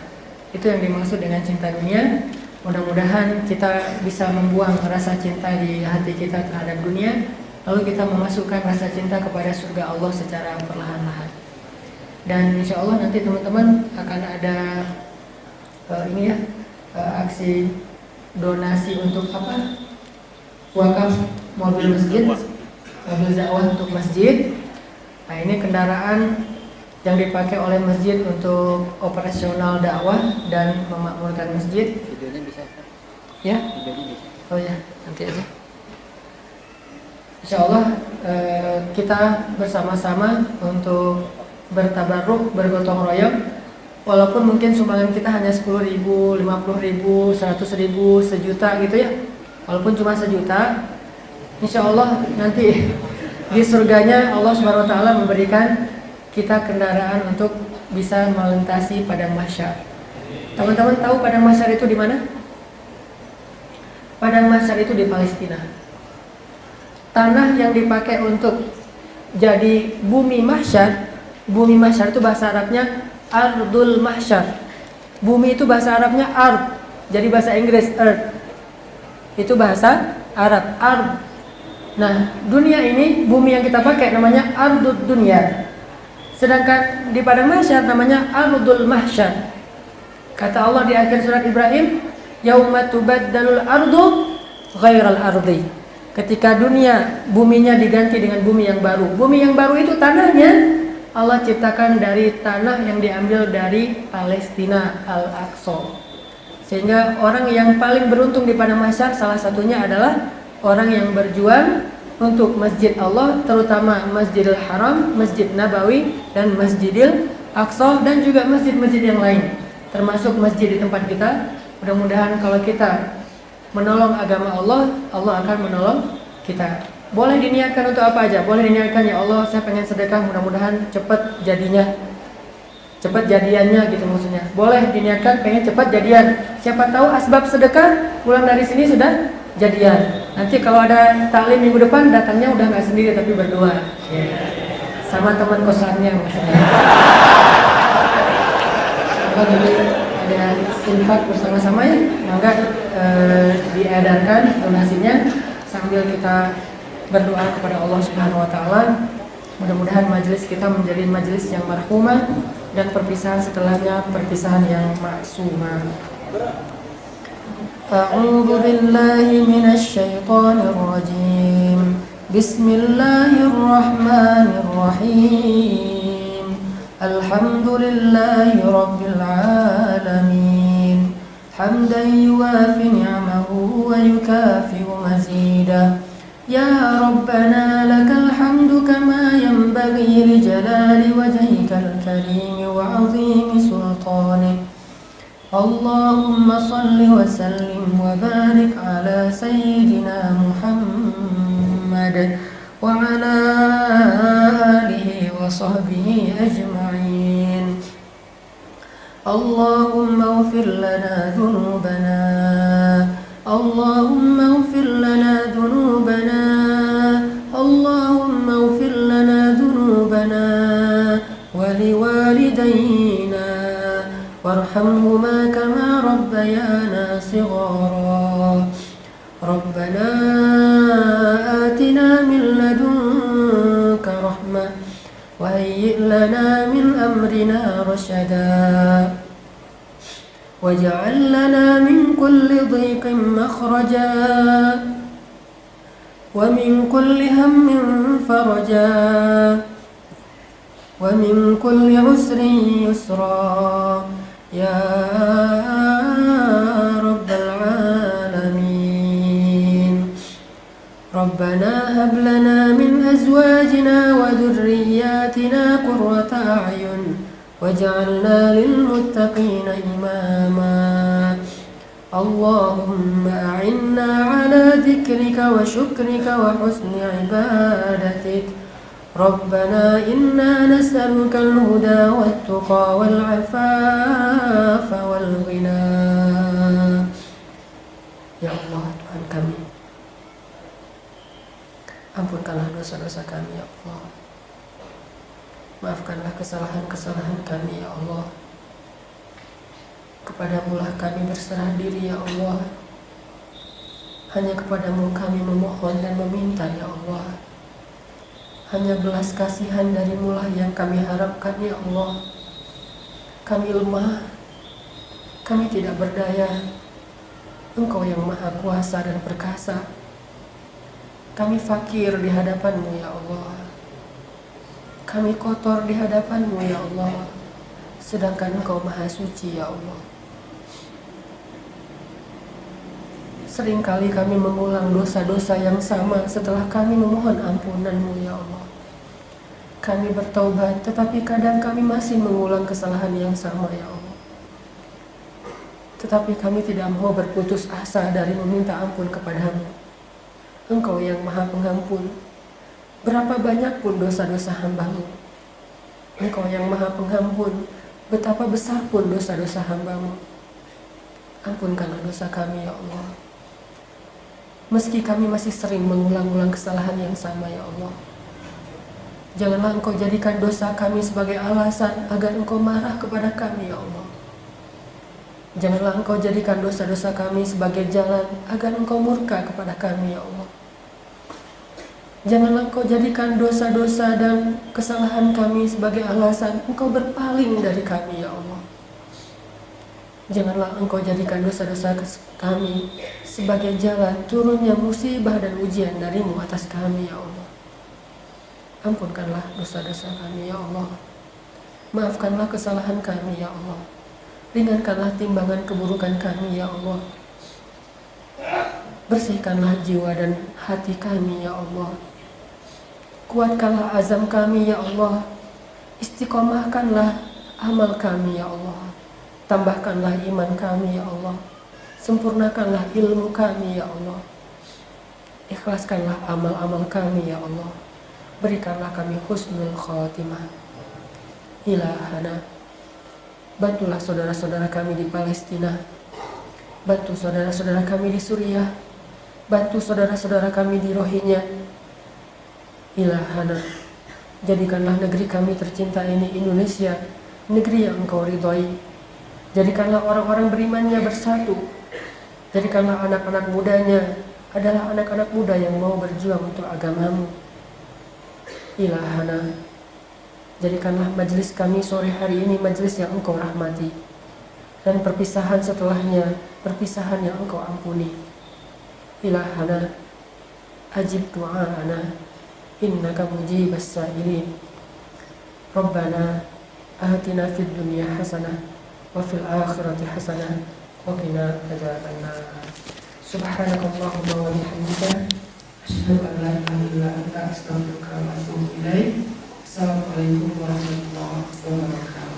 A: Itu yang dimaksud dengan cinta dunia. Mudah-mudahan kita bisa membuang rasa cinta di hati kita terhadap dunia, lalu kita memasukkan rasa cinta kepada surga Allah secara perlahan-lahan. Dan insya Allah nanti teman-teman akan ada aksi donasi untuk apa? Wakaf mobil masjid, mobil dakwah untuk masjid. Nah, ini kendaraan yang dipakai oleh masjid untuk operasional dakwah dan memakmurkan masjid.
B: Videonya bisa kan?
A: Ya?
B: Videonya bisa.
A: Oh ya, nanti aja. Insya Allah kita bersama-sama untuk bertabarruk, bergotong royong. Walaupun mungkin sumbangan kita hanya 10.000, 50.000, 100.000, sejuta gitu ya. Walaupun cuma sejuta, insya Allah nanti di surganya Allah Subhanahu Wa Taala memberikan kita kendaraan untuk bisa melintasi padang mahsyar. Teman-teman tahu padang mahsyar itu di mana? Padang mahsyar itu di Palestina. Tanah yang dipakai untuk jadi bumi mahsyar. Bumi mahsyar itu bahasa Arabnya Ardul Mahsyar. Bumi itu bahasa Arabnya ard. Jadi bahasa Inggris earth. Itu bahasa Arab ard. Nah, dunia ini bumi yang kita pakai namanya Ardud Dunia. Sedangkan di padang mahsyar namanya ardul mahsyar. Kata Allah di akhir surat Ibrahim, yauma tubaddalul ardu ghairal ardi. Ketika dunia, buminya diganti dengan bumi yang baru. Bumi yang baru itu tanahnya Allah ciptakan dari tanah yang diambil dari Palestina, Al-Aqsa. Sehingga orang yang paling beruntung di padang mahsyar salah satunya adalah orang yang berjuang untuk masjid Allah, terutama Masjidil Haram, Masjid Nabawi, dan Masjidil Aqsa, dan juga masjid-masjid yang lain, termasuk masjid di tempat kita. Mudah-mudahan kalau kita menolong agama Allah, Allah akan menolong kita. Boleh diniatkan untuk apa aja? Boleh diniatkan, ya Allah, saya pengen sedekah, mudah-mudahan cepat jadinya, cepat jadiannya gitu maksudnya. Boleh diniatkan pengen cepat jadian. Siapa tahu asbab sedekah pulang dari sini sudah jadian. Nanti kalau ada taklim minggu depan datangnya udah nggak sendiri tapi berdua, sama teman kosannya maksudnya. Jadi ada infak bersama-sama ya, maka diedarkan donasinya sambil kita berdoa kepada Allah Subhanahu wa taala. Mudah-mudahan majelis kita menjadi majelis yang marhumah dan perpisahan setelahnya perpisahan yang maksumah. A'udzu billahi minasy syaithanir rajim. Bismillahirrahmanirrahim. Alhamdulillahi rabbil alamin. Hamdan yuwafi ni'amahu wa yukafi'u mazidah. Ya Rabbana lakal hamdu kama yanbaghi li jalali wajhikal karim wa 'azimi sultanik. Allahumma salli wa sallim wa barik ala sayyidina Muhammad wa ala alihi wa sahbihi ajma'in. Allahumma ighfir lana dhunubana, Allahumma ighfir lana dhunubana, Allahumma ighfir lana dhunubana wa liwalidayna warhamhuma kama rabbayana shighara. Rabbana atina min ladunka rahmah wa hayyi' lana min amrina rashada waj'al lana min kulli dhiqin makhraja wa min kulli hammin faraja wa min kulli usrin yusra ya rabbal alamin. Rabbana hab lana min azwajina wa dhurriyyatina qurrata a'yun waj'alna lil muttaqina imama. Allahumma a'inna ala dhikrika wa syukrika wa husni ibadatik. Rabbana inna nas'aluka al-huda wat-tuqa wal-'afafa wal-ghina. Ya Allah, Tuhan kami, ampunkanlah dosa-dosa kami ya Allah. Maafkanlah kesalahan-kesalahan kami ya Allah. Kepadamu-lah kami berserah diri ya Allah. Hanya kepadamu kami memohon dan meminta ya Allah. Hanya belas kasihan darimu-lah yang kami harapkan ya Allah. Kami lemah, kami tidak berdaya. Engkau yang maha kuasa dan perkasa. Kami fakir di hadapan-Mu ya Allah. Kami kotor di hadapan-Mu ya Allah. Sedangkan Engkau maha suci ya Allah. Seringkali kami mengulang dosa-dosa yang sama setelah kami memohon ampunan-Mu ya Allah. Kami bertaubat, tetapi kadang kami masih mengulang kesalahan yang sama ya Allah. Tetapi kami tidak mau berputus asa dari meminta ampun kepadamu. Engkau yang maha pengampun. Berapa banyak pun dosa-dosa hamba-Mu. Engkau yang maha pengampun. Betapa besar pun dosa-dosa hamba-Mu. Ampunkanlah dosa kami ya Allah. Meski kami masih sering mengulang-ulang kesalahan yang sama ya Allah. Janganlah Engkau jadikan dosa kami sebagai alasan agar Engkau marah kepada kami ya Allah. Janganlah Engkau jadikan dosa-dosa kami sebagai jalan agar Engkau murka kepada kami ya Allah. Janganlah Engkau jadikan dosa-dosa dan kesalahan kami sebagai alasan Engkau berpaling dari kami, ya Allah. Janganlah Engkau jadikan dosa-dosa kami sebagai jalan turunnya musibah dan ujian dari-Mu atas kami, ya Allah. Ampunkanlah dosa-dosa kami, ya Allah. Maafkanlah kesalahan kami, ya Allah. Ringankanlah timbangan keburukan kami, ya Allah. Bersihkanlah jiwa dan hati kami, ya Allah. Kuatkanlah azam kami, ya Allah. Istiqomahkanlah amal kami, ya Allah. Tambahkanlah iman kami, ya Allah. Sempurnakanlah ilmu kami, ya Allah. Ikhlaskanlah amal-amal kami, ya Allah. Berikanlah kami husnul khatimah. Ilahana, bantulah saudara-saudara kami di Palestina. Bantu saudara-saudara kami di Suriah. Bantu saudara-saudara kami di Rohingya. Ilahana, jadikanlah negeri kami tercinta ini, Indonesia, negeri yang Engkau ridhoi. Jadikanlah orang-orang berimannya bersatu. Jadikanlah anak-anak mudanya adalah anak-anak muda yang mau berjuang untuk agama-Mu. Ilahana, jadikanlah majelis kami sore hari ini majelis yang Engkau rahmati, dan perpisahan setelahnya perpisahan yang Engkau ampuni. Ilahana, ajib du'aana, innaka mujibas sa'ilin. Rabbana atina fid dunya hasanah wa fil akhirati hasanah wa qina adzabannar. Subhanakallahumma wa bihamdika asyhadu an la ilaha illa anta astaghfiruka wa atubu ilaik. Assalamualaikum warahmatullahi wabarakatuh.